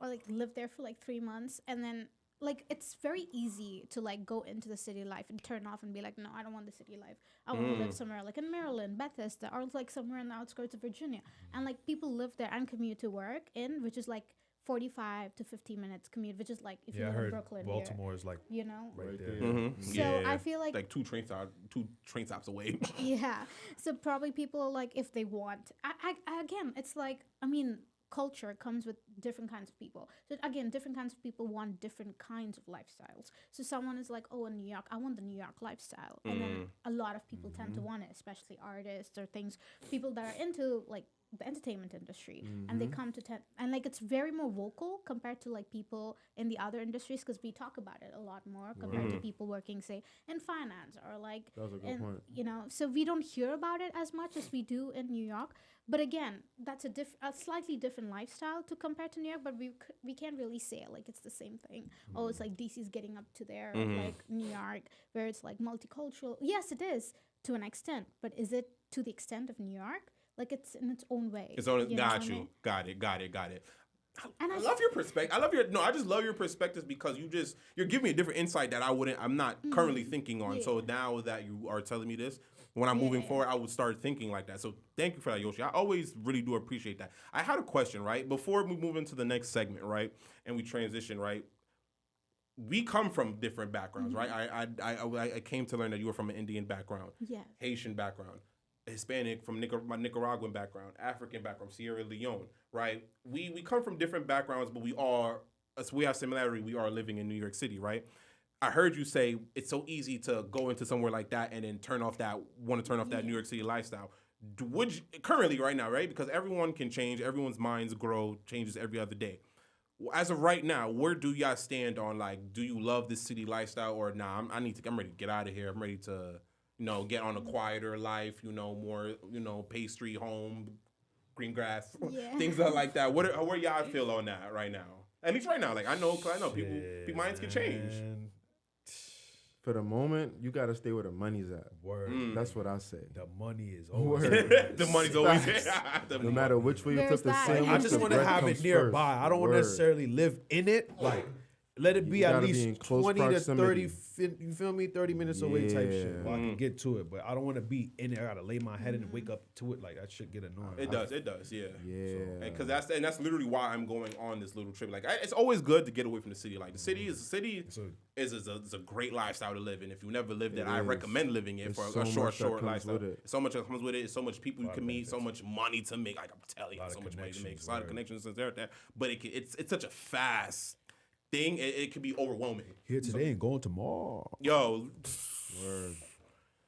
or like lived there for like 3 months, and then like it's very easy to like go into the city life and turn off and be like, no, I don't want the city life. I want to live somewhere like in Maryland, Bethesda, or like somewhere in the outskirts of Virginia. And like people live there and commute to work which is like 45 to 50 minutes commute, which is like if you I live in heard Brooklyn, Baltimore is like you know. right there. Mm-hmm. So I feel like 2 train stops away. yeah. So probably people like if they want, I again, it's like I mean, culture comes with different kinds of people. So again, different kinds of people want different kinds of lifestyles. So someone is like, oh, in New York, I want the New York lifestyle, and then a lot of people tend to want it, especially artists or people that are into like the entertainment industry, and they come to and like it's very more vocal compared to like people in the other industries because we talk about it a lot more compared to people working say in finance or like That was a good point. you know, so we don't hear about it as much as we do in New York. But again, that's a slightly different lifestyle to compare to New York, but we can't really say it like it's the same thing. Oh, it's like DC's getting up to there, like New York, where it's like multicultural. Yes, it is to an extent, but is it to the extent of New York? Like it's in its own way. It's on. you know Got what I you. mean? Got it. And I love your perspective. I just love your perspectives because you're giving me a different insight that I'm not currently thinking on. So now that you are telling me this, when I'm moving forward, I would start thinking like that. So thank you for that, Yoshi. I always really do appreciate that. I had a question, right? Before we move into the next segment, right? And we transition, right? We come from different backgrounds, right? I came to learn that you were from an Indian background, Yes. Haitian background, Hispanic from my Nicaraguan background, African background, Sierra Leone, right? We come from different backgrounds, but we have similarity. We are living in New York City, right? I heard you say it's so easy to go into somewhere like that and then turn off that New York City lifestyle. Currently right now, right? Because everyone can change, everyone's minds grow, changes every other day. As of right now, where do y'all stand on like, do you love this city lifestyle or nah? I'm ready to get out of here. I'm ready to, get on a quieter life. More, pastry, home, green grass, things like that. Where y'all feel on that right now? At least right now, like I know people minds can change. Man. For the moment, you gotta stay where the money's at. Word. That's what I say. The money is always Word. The money's always No matter which way you Where's flip the that? sandwich, I just the want to bread have comes it nearby. first. I don't want to Word. necessarily live in it. Like, let it be You at gotta be least in close 20 to 30, proximity. you feel me? 30 minutes away type shit. Well, I Yeah. can get to it, but I don't want to be in there. I got to lay my head and wake up to it. Like, that shit get annoying. It does, yeah. Yeah. Because that's literally why I'm going on this little trip. Like, it's always good to get away from the city. Like, the city is a great lifestyle to live in. If you never lived it, I is. recommend living it There's for so a much that short comes lifestyle. with it. So much that comes with it. So much people you Lot can of meet. So benefits. much money to make. Like, I'm telling you, Lot so of much money to make. connections, A lot of word. connections and there. But it's such a fast thing. It can be overwhelming. Here today and going tomorrow. Yo, Word.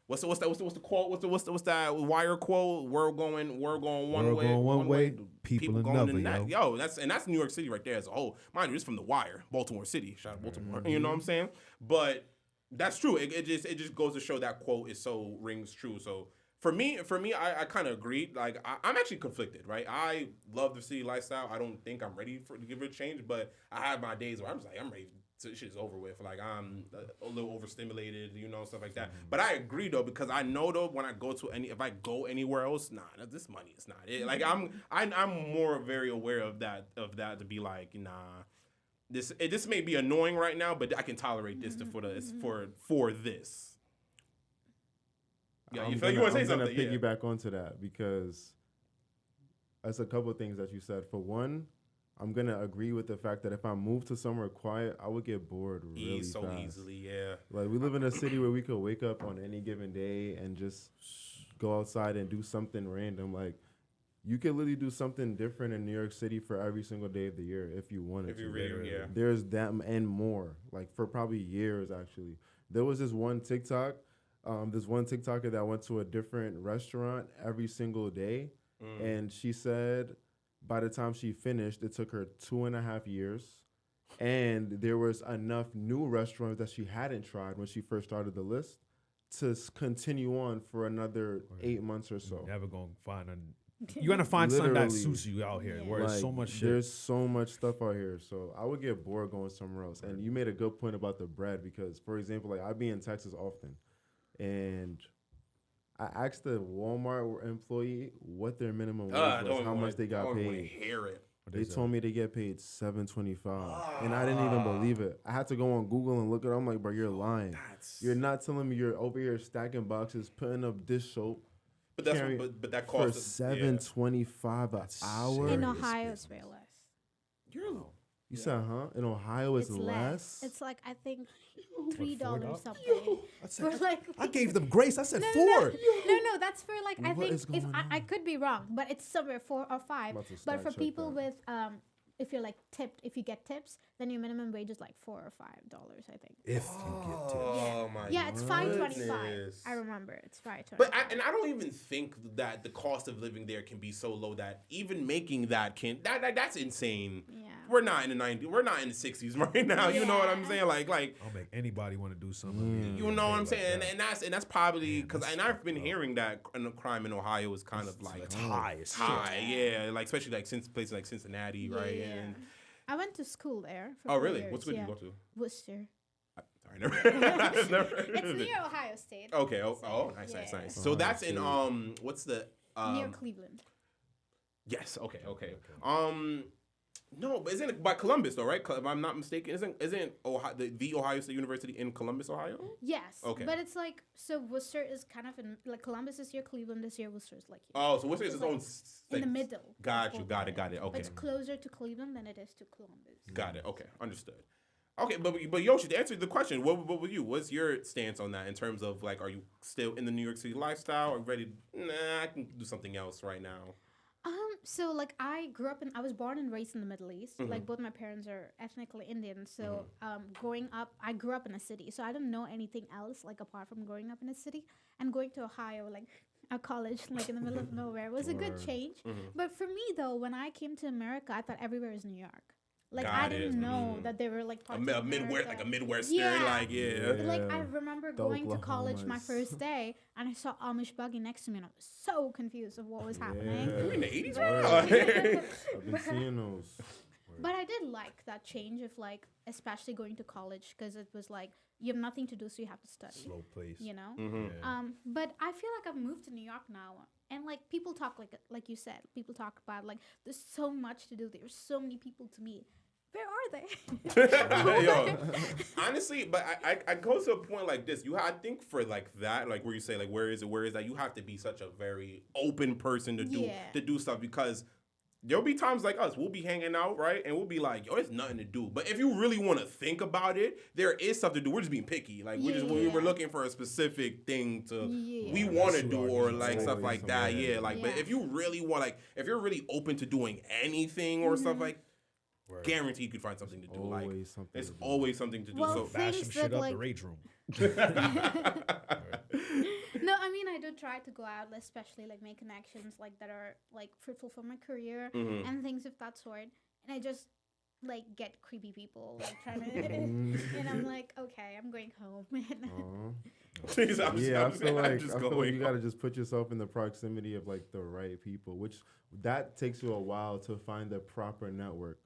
what's the quote? What's that wire quote? We're going one World way. going one way, people going another, the next. Yo, that's New York City right there as a whole. Mind you, it's from the Wire, Baltimore City. Shout out Baltimore. You know what I'm saying? But that's true. It just goes to show that quote is so rings true. So for me, I kind of agree. Like I'm actually conflicted, right? I love the city lifestyle. I don't think I'm ready to give it a change, but I have my days where I'm just like I'm ready. Shit is over with. Like I'm a little overstimulated, stuff like that. But I agree though because I know though when I go if I go anywhere else, this money is not it. Like I'm more very aware of that to be like this may be annoying right now, but I can tolerate this for this. Yeah, you feel you want to say something? I'm gonna piggyback onto that because that's a couple of things that you said. For one, I'm gonna agree with the fact that if I move to somewhere quiet, I would get bored really so fast. easily, yeah. Like we live in a city where we could wake up on any given day and just go outside and do something random. Like you could literally do something different in New York City for every single day of the year if you wanted If to. you really, yeah. There's that and more. Like for probably years actually. There was this one TikTok, this one TikToker that went to a different restaurant every single day, and she said by the time she finished, it took her 2.5 years. And there was enough new restaurants that she hadn't tried when she first started the list to continue on for another 8 months or so. Never gonna find you're gonna find something that Literally. suits you out here. Where there's so much shit. There's so much stuff out here. So I would get bored going somewhere else. And you made a good point about the bread because, for example, like I be in Texas often, and I asked the Walmart employee what their minimum wage was, how much they got paid. Hear it. They told me they get paid $7.25, and I didn't even believe it. I had to go on Google and look it up. I'm like, bro, you're lying. You're not telling me you're over here stacking boxes, putting up dish soap. But that's but that for costs $7.25 an hour. In Ohio, it's way less. You're low. You said, huh? In Ohio, it's less. It's like I think $3 $4? something. For like I gave them grace. I said no, 4. No, that's for like I What think is if going I could be wrong, but it's somewhere 4 or 5. About to But stack for check people that. with if you're like tipped, if you get tips, then your minimum wage is like $4 or $5, I think. If you get tips. Oh my. Yeah, it's $5.25. goodness. I remember it's $5.25. But I don't even think that the cost of living there can be so low that even making that that's insane. Yeah. We're not in the 90s. We're not in the 60s right now. You know what I'm Yeah. saying? Like I'll make anybody want to do something. you know what I'm saying? And that's probably because I've been hearing that crime in Ohio is kind of like high as shit. high, yeah, like especially like since places like Cincinnati, right? Yeah. And I went to school there. For oh 4 really? years, What school did yeah. you go to? Worcester. Sorry, never. I've never heard It's of it. near Ohio State. Okay. Oh, nice, nice, Yeah. nice. So that's in what's the Near Cleveland. Yes. Okay. No, but isn't it by Columbus though, right? If I'm not mistaken, isn't Ohio, the Ohio State University in Columbus, Ohio? Yes. Okay. But it's like so Worcester is kind of in like Columbus is here, Cleveland is here, Worcester is like here. Oh, so what's It's its like own in the thing. middle. Got you. of Got both. it. Okay. It's closer to Cleveland than it is to Columbus. Got it. Okay. Understood. Okay, but Yoshi, to answer the question, what were you? What's your stance on that in terms of like, are you still in the New York City lifestyle or ready? Nah, I can do something else right now. So like I was born and raised in the Middle East. Like both my parents are ethnically Indian. So growing up, I grew up in a city. So I didn't know anything else like apart from growing up in a city and going to Ohio, like a college like in the middle of nowhere was a good change. But for me though, when I came to America, I thought everywhere was New York. Like Got I it. didn't know that they were like parts A of Midwest, like America. a Midwestern, Yeah. like yeah. Like I remember The going to college my Oklahomas. first day and I saw Amish buggy next to me and I was so confused of what was happening. We're in the 80s But- right now. I've been seeing those. But I did like that change of like, especially going to college because it was like you have nothing to do, so you have to study. Slow pace. You know. Yeah. But I feel like I've moved to New York now, and like people talk like you said, people talk about like there's so much to do. There's so many people to meet. Where are they? Yo, honestly, but I go to a point like this. I think for like that, like where you say like where is that, you have to be such a very open person to do stuff because there'll be times like us, we'll be hanging out, right? And we'll be like, yo, there's nothing to do. But if you really want to think about it, there is stuff to do. We're just being picky. Like we're looking for a specific thing we want to do or like stuff like that. Yeah. Like but if you really want if you're really open to doing anything or stuff like guaranteed you could find something to do. Always something There's to do. always something to do. Well, So Bash some things shit that, up like- the rage room. No, I mean I do try to go out, especially like make connections like that are like fruitful for my career and things of that sort. And I just like get creepy people like trying to, and I'm like, okay, I'm going home. Jeez, I'm Yeah, I just feel like going you gotta just put yourself in the proximity of like the right people, which that takes you a while to find the proper network.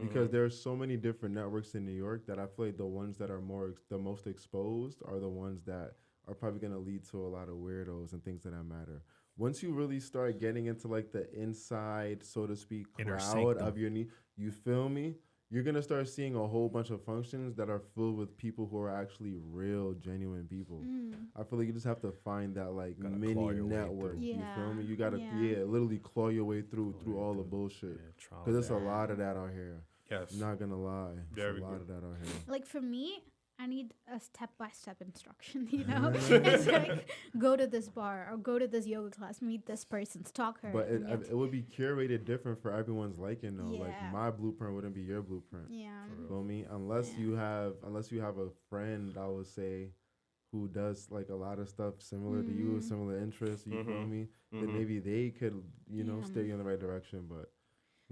Because there's so many different networks in New York that I feel like the ones that are the most exposed are the ones that are probably gonna lead to a lot of weirdos and things that matter. Once you really start getting into like the inside, so to speak, Inner crowd sanctum. of your you feel me? you're gonna start seeing a whole bunch of functions that are filled with people who are actually real, genuine people. I feel like you just have to find that like Gotta mini claw your way network. through. You feel me? Yeah, You gotta yeah. literally claw your way through all the bullshit. trial Because there's and a error. lot of that out here. Yes. I'm not gonna lie. There's Very a lot good. of that out here. Like for me, I need a step-by-step instruction, you know? It's like, go to this bar or go to this yoga class, meet this person, stalk her. But and it would be curated different for everyone's liking though. Like Yeah. my blueprint wouldn't be your blueprint. yeah. Feel me? Unless Yeah. you have a friend, I would say, who does like a lot of stuff similar to you, Mhm. similar interests. You feel Mhm. me? Mhm. Then maybe they could, Yeah. steer you in the right direction. But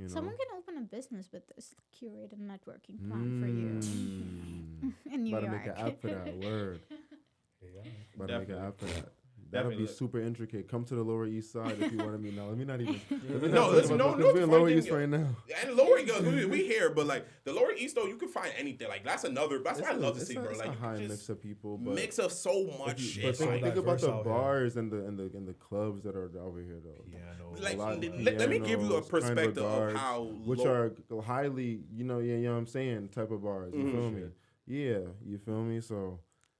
Someone can open a business with this curated networking plan for you in New About to York. make an app for that word. Yeah. About to make an Definitely. app for that. That'll be Definitely. super intricate. Come to the Lower East Side if you want to meet. Now, let me not even. No, listen, no, We're in Lower funny East thing- right now. And Lower East, we here, but like the Lower East though, you can find anything. Like that's another. That's why I love the It's city, bro. it's Like a you high can mix just of people, but mix of so much But shit. so think, Like, about the diverse out here. bars and the clubs that are over here though. Piano. Like, A lot of let me give you a pianos, kind perspective of bars, how which low- are highly, you know what I'm saying, type of bars. You Mhm. feel me? Yeah, you feel me? So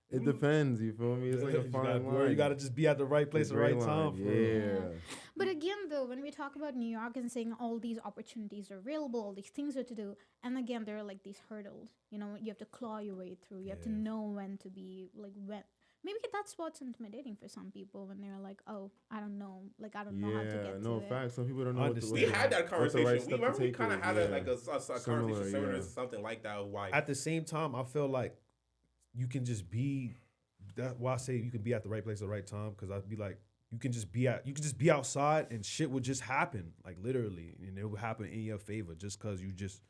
it depends. You feel me? It's like a fine line. You gotta just be at the right place at the Gray right time. line, For real. Yeah. But again, though, when we talk about New York and saying all these opportunities are available, all these things are to do, and again, there are like these hurdles. You know, you have to claw your way through. You have to Yeah. know when to be like when. Maybe that's what's intimidating for some people when they're like, "Oh, I don't know, like I don't know how to Yeah, get no to it." facts. Some people don't know what to Understand. we had that what's the conversation. right We step to remember we take kind of it, had yeah. a conversation similar to yeah. something like that. Why? At the same time, I feel like you can just be. That's why I say you can be at the right place at the right time. Because I'd be like, you can just be outside and shit would just happen, like literally, and it would happen in your favor just because you just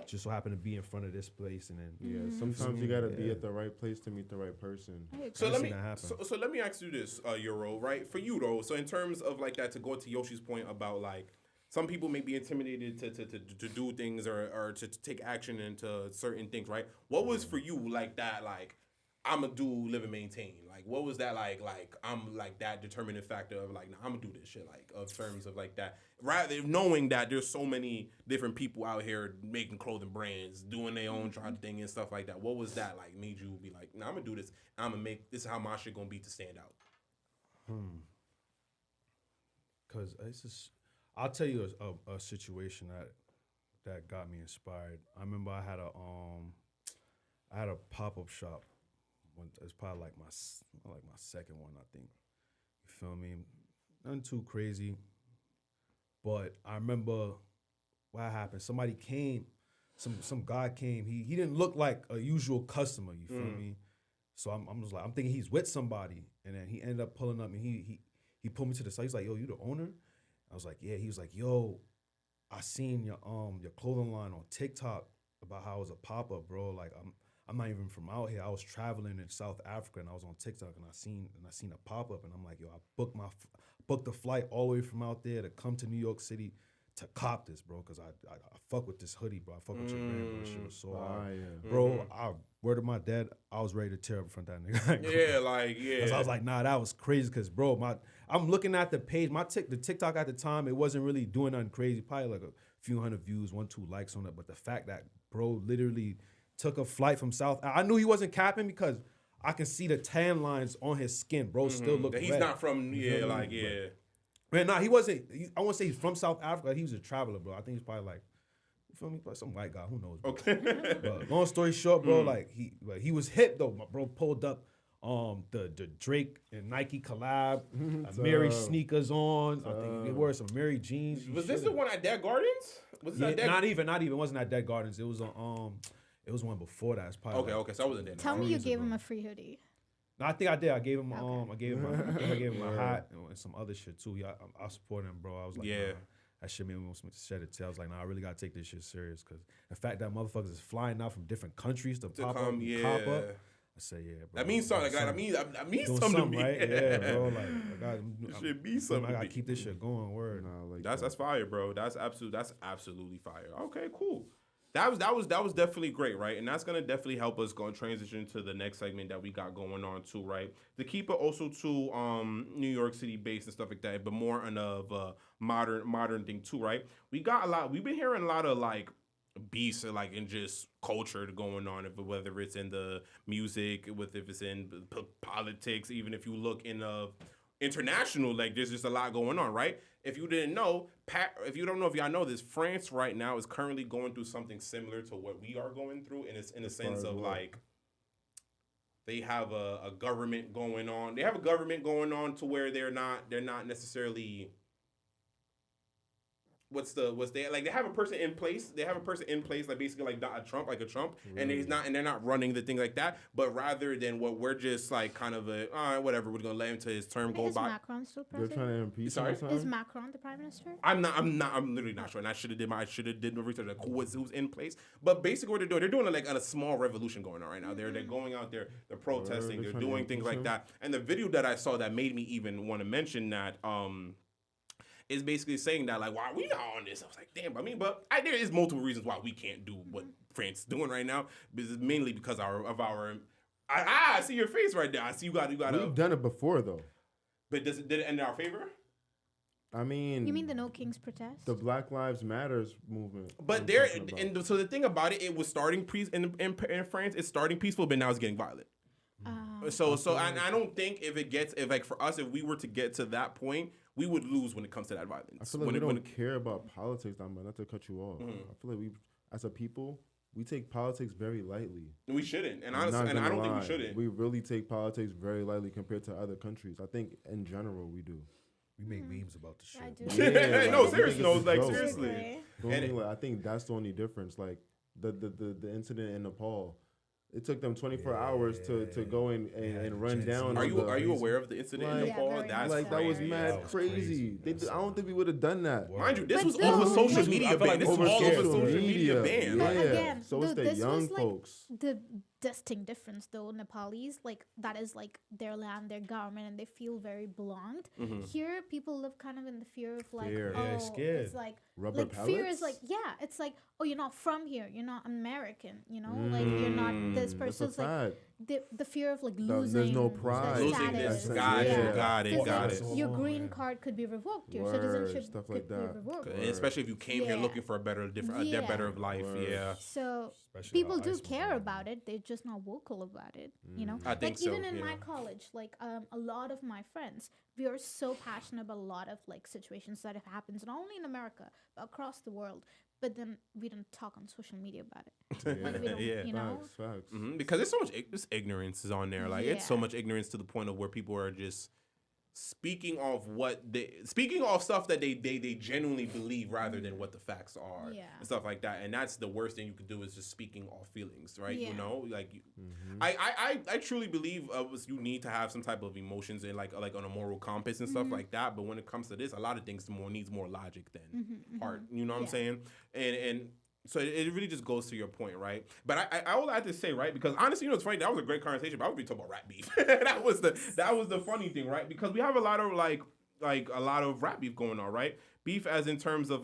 so happen to be in front of this place, and then Yeah, sometimes you gotta be Yeah. at the right place to meet the right person. I agree. So I've let seen me that happen. so let me ask you this, Euro, right? For you though, so in terms of like that, to go to Yoshi's point about like some people may be intimidated to do things or to take action into certain things, right? What was for you like that? Like I'm gonna do live and maintain. Like what was that like? Like I'm like that determining factor of like, nah, I'm gonna do this shit. Like of terms of like that. Rather knowing that there's so many different people out here making clothing brands, doing their own try thing and stuff like that. What was that like? Made you be like, nah, I'm gonna do this. I'm gonna make this is how my shit gonna be to stand out. Because it's just, I'll tell you a situation that got me inspired. I remember I had a pop-up shop. It's probably like my second one, I think. You feel me? Nothing too crazy, but I remember what happened. Somebody came, some guy came. He didn't look like a usual customer. You feel me? So I'm just like, I'm thinking he's with somebody, and then he ended up pulling up, and he pulled me to the side. He's like, "Yo, you the owner?" I was like, "Yeah." He was like, "Yo, I seen your clothing line on TikTok about how it was a pop up, bro. Like I'm not even from out here. I was traveling in South Africa, and I was on TikTok, and I seen a pop up, and I'm like, yo, I booked the flight all the way from out there to come to New York City to cop this, bro, because I fuck with this hoodie, bro. I fuck with your brand, bro. This shit was so hard. Yeah. Bro, I word of my dad, I was ready to tear up in front of that nigga. Yeah, like yeah. 'Cause I was like, nah, that was crazy. Cause bro, I'm looking at the page. The TikTok at the time, it wasn't really doing nothing crazy. Probably like a few hundred views, 1-2 likes on it. But the fact that bro literally took a flight from I knew he wasn't capping because I can see the tan lines on his skin. Bro still looked He's red. not from You feel me? like yeah. Man, nah, he wasn't. I won't say he's from South Africa. He was a traveler, bro. I think he's probably like, you feel me? Probably some white guy. Who knows? Bro. Okay. But long story short, bro, like he was hip though. My bro pulled up the Drake and Nike collab, Mary sneakers on. I think they wore some Mary jeans. Was this the one at Dead Gardens? Was this Yeah, at Dead not even. It wasn't at Dead Gardens. It was it was one before that. It's probably Okay, so I wasn't there. Tell me you years gave ago. him a free hoodie. No, I think I did. I gave him I gave him a hat and some other shit too. Yeah, I support him, bro. I was like, Yeah. nah, that shit made me want to shed a tear. I was like, nah, I really gotta take this shit serious because the fact that motherfuckers is flying out from different countries to pop up, and cop up. I say, yeah, bro. That means something. Like, that means Doing something to me. right? Yeah, bro. Like, This should be something. I to gotta me. keep this shit going. Word. Nah, like That's fire, bro. That's absolutely fire. Okay, cool. That was definitely great, right? And that's gonna definitely help us go and transition to the next segment that we got going on too, right? To keep it also to New York City based and stuff like that, but more on of modern thing too, right? We've been hearing a lot of like beasts like in just culture going on, whether it's in the music, if it's in politics, even if you look in international, like there's just a lot going on, right? If you didn't know, if you don't know, if y'all know this, France right now is currently going through something similar to what we are going through, and it's in a sense of like they have a government going on. They have a government going on to where they're not necessarily. They have a person in place. They have a person in place, like basically like a Trump, and they're not running the thing like that. But rather than what we're just like kind of all right, whatever, we're gonna let him to his term go Is by. Macron still They're president? trying to impeach Sorry? him or Is something? Macron the prime minister? I'm literally not sure, and I should have did my research, like who's in place. But basically, what they're doing like a small revolution going on right now. They're going out there, they're protesting, they're trying to doing things impeach like him? that. And the video that I saw that made me even want to mention that is basically saying that like, why are we not on this? I was like, damn. I mean, there is multiple reasons why we can't do what France is doing right now. But it's mainly because of our. I see your face right there. I see you got We've done it before though. But did it end in our favor? I mean, You mean the No Kings protest? the Black Lives Matters movement? But I'm there, talking about. and so the thing about it, it was starting in France. It's starting peaceful, but now it's getting violent. So I don't think if like for us, if we were to get to that point, we would lose when it comes to that violence. I feel like we don't care about politics that much. Not to cut you off. Mm-hmm. I feel like we, as a people, we take politics very lightly. We shouldn't, and I'm honestly, not and I gonna don't think lie. we shouldn't. We really take politics very lightly compared to other countries. I think in general we do. We make memes about the shit. I do. Yeah, No, like, seriously, no, it's a like joke. seriously. Agree. You know what I And mean? Like, I think that's the only difference. Like the incident in Nepal, it took them 24 hours to go and run Gen down. Z. Are on you the- are you aware of the incident in Like- Yeah, Nepal? very That's much Like that was crazy. mad That was crazy. crazy. I don't think we would have done that. Word. Mind you, this But was dude, over like- social I media feel ban. like This was all over overkill. social media ban. But Yeah. again, So it's dude, the this young was, like, folks. The distinct difference though, Nepalese, like that is like their land, their government, and they feel very belonged. Mm-hmm. Here people live kind of in the fear of like, Fear. oh, Yeah, scared. it's like Rubber fear is pellets? like, yeah, it's like, oh, you're not from here, you're not American, you know, like you're not this That's a person. It's like fact. the fear of like There's losing. no the pride. Losing status. this, got you, Yeah. got it, Because got then it. your Oh, green man. card could be revoked. Your Word, citizenship stuff could like be that. revoked. And especially if you came here Yeah. looking for a better Yeah. better of life. Word. Yeah. So Especially people how do ICE was care going about it. They're just not vocal about it. You know, I think like even so, in my yeah. college, like a lot of my friends, we are so passionate about a lot of like situations that have happened not only in America but across the world. But then we don't talk on social media about it. Like we don't, Yeah. you know. Facts. Because there's so much ignorance is on there. Like it's so Yeah. much ignorance to the point of where people are just speaking off stuff that they genuinely believe rather than what the facts are Yeah. and stuff like that. And that's the worst thing you could do is just speaking off feelings, right? Yeah. You know, like Mm-hmm. I truly believe you need to have some type of emotions and like on a moral compass and stuff like that. But when it comes to this, a lot of things needs more logic than heart. You know what I'm Yeah. saying? And so it really just goes to your point, right? But I would have to say, right, because honestly, you know, it's funny. That was a great conversation. But I would be talking about rap beef. that was the funny thing, right? Because we have a lot of like a lot of rap beef going on, right? Beef as in terms of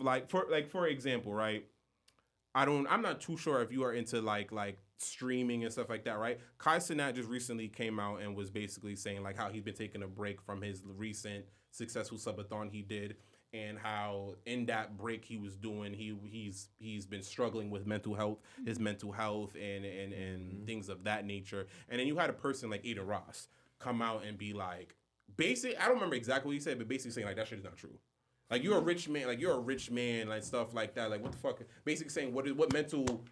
for example, right? I'm not too sure if you are into like streaming and stuff like that, right? Kai Cenat just recently came out and was basically saying like how he's been taking a break from his recent successful subathon he did. And how in that break he was doing, he's been struggling with his mental health and things of that nature. And then you had a person like Aiden Ross come out and be like, I don't remember exactly what he said, but basically saying like that shit is not true. Like you're a rich man, like stuff like that. Like what the fuck? Basically saying what mental.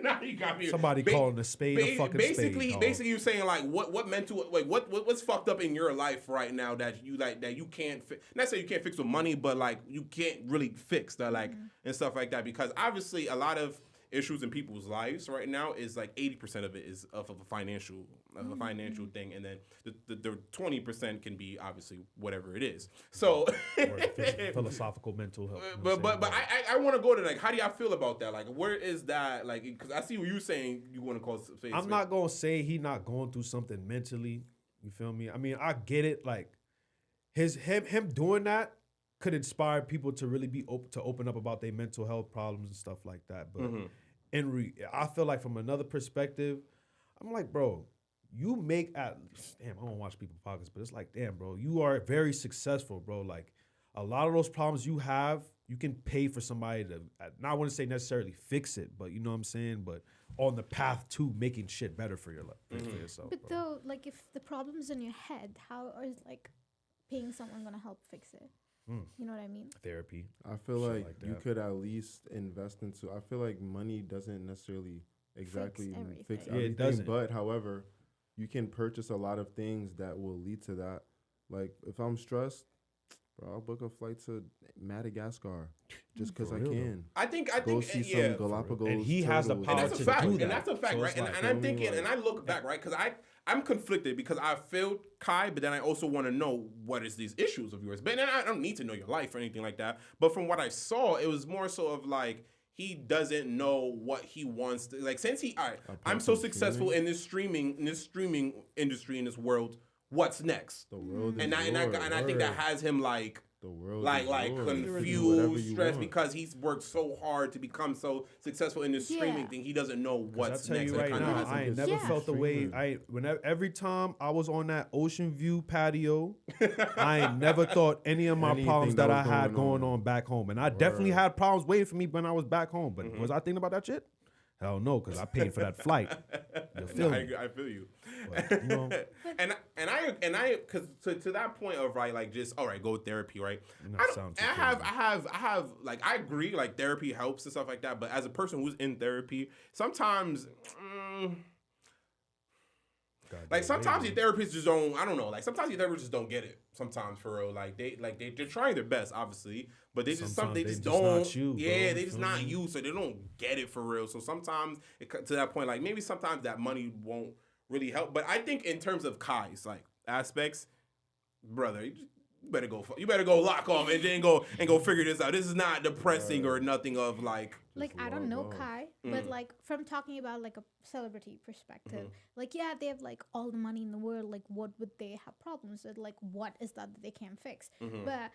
Now you got me. Somebody calling a spade a fucking spade. dog. Basically, you're saying like what mental like what's fucked up in your life right now that you can't not say you can't fix with money, but like you can't really fix that like and stuff like that, because obviously a lot of issues in people's lives right now is like 80% of it is of a financial thing, and then the 20% can be obviously whatever it is. So Or philosophical mental health. you know but what I'm but saying? I want to go to like, how do y'all feel about that? Like, where is that? Like, because I see what you're saying. You want to call it. I'm not gonna say he not going through something mentally. You feel me? I mean, I get it. Like him doing that could inspire people to really be open up about their mental health problems and stuff like that. But I feel like from another perspective, I'm like, bro, you make I don't watch people podcasts, but it's like, damn, bro, you are very successful, bro. Like, a lot of those problems you have, you can pay for somebody to, not want to say necessarily fix it, but you know what I'm saying? But on the path to making shit better for your life, for yourself. But bro. though, like, if the problem's in your head, how is like paying someone gonna help fix it? You know what I mean? Therapy. I feel Shit like, like you that. could at least invest into. I feel like money doesn't necessarily exactly fix everything. Yeah, it everything, doesn't. but however, you can purchase a lot of things that will lead to that. Like if I'm stressed, bro, I'll book a flight to Madagascar just because For I real, though. can. I think Go see yeah. some Galapagos. And he has the turtles. power And that's a to fact. do And that. that's a fact, So right? it's And, like, and I'm feel me? thinking, and I look back, right? Because I'm conflicted because I feel Kai, but then I also want to know what is these issues of yours. But then I don't need to know your life or anything like that. But from what I saw, it was more so of like he doesn't know what he wants to like. Since all right, I'm so from successful in this streaming industry in this world. What's next? The world is And I yours. think that has him like. The world Like is yours. You can do whatever confused, you stressed want. because he's worked so hard to become so successful in this streaming Yeah. thing. He doesn't know 'Cause what's I tell next. you and it right kinda now, has him I ain't his never Yeah. felt the way streaming. whenever every time I was on that Ocean View patio, I ain't never thought any of my Anything problems that that I was had going going on. on back home, and I definitely Word. had problems waiting for me when I was back home. But was I thinking about that shit? Hell no, because I paid for that flight. You feel me? I feel you. But, you know, and I because to that point of right, like just all right, go therapy, right? not I, don't- sound too I have like I agree, like therapy helps and stuff like that. But as a person who's in therapy, sometimes. Like sometimes your therapists just don't. I don't know. Like sometimes your therapists just don't get it. Sometimes for real. Like they're trying their best, obviously, but they just Sometimes they they just just don't. not you, yeah, bro. they just Feel not me? you, so they don't get it for real. So sometimes to that point, like maybe sometimes that money won't really help. But I think in terms of Kai's like aspects, brother, you better go lock off and then go figure this out. This is not depressing or nothing of like. Like I don't log know off. Kai, but like from talking about like a celebrity perspective, like yeah, they have like all the money in the world. Like what would they have problems with? Like what is that they can't fix? But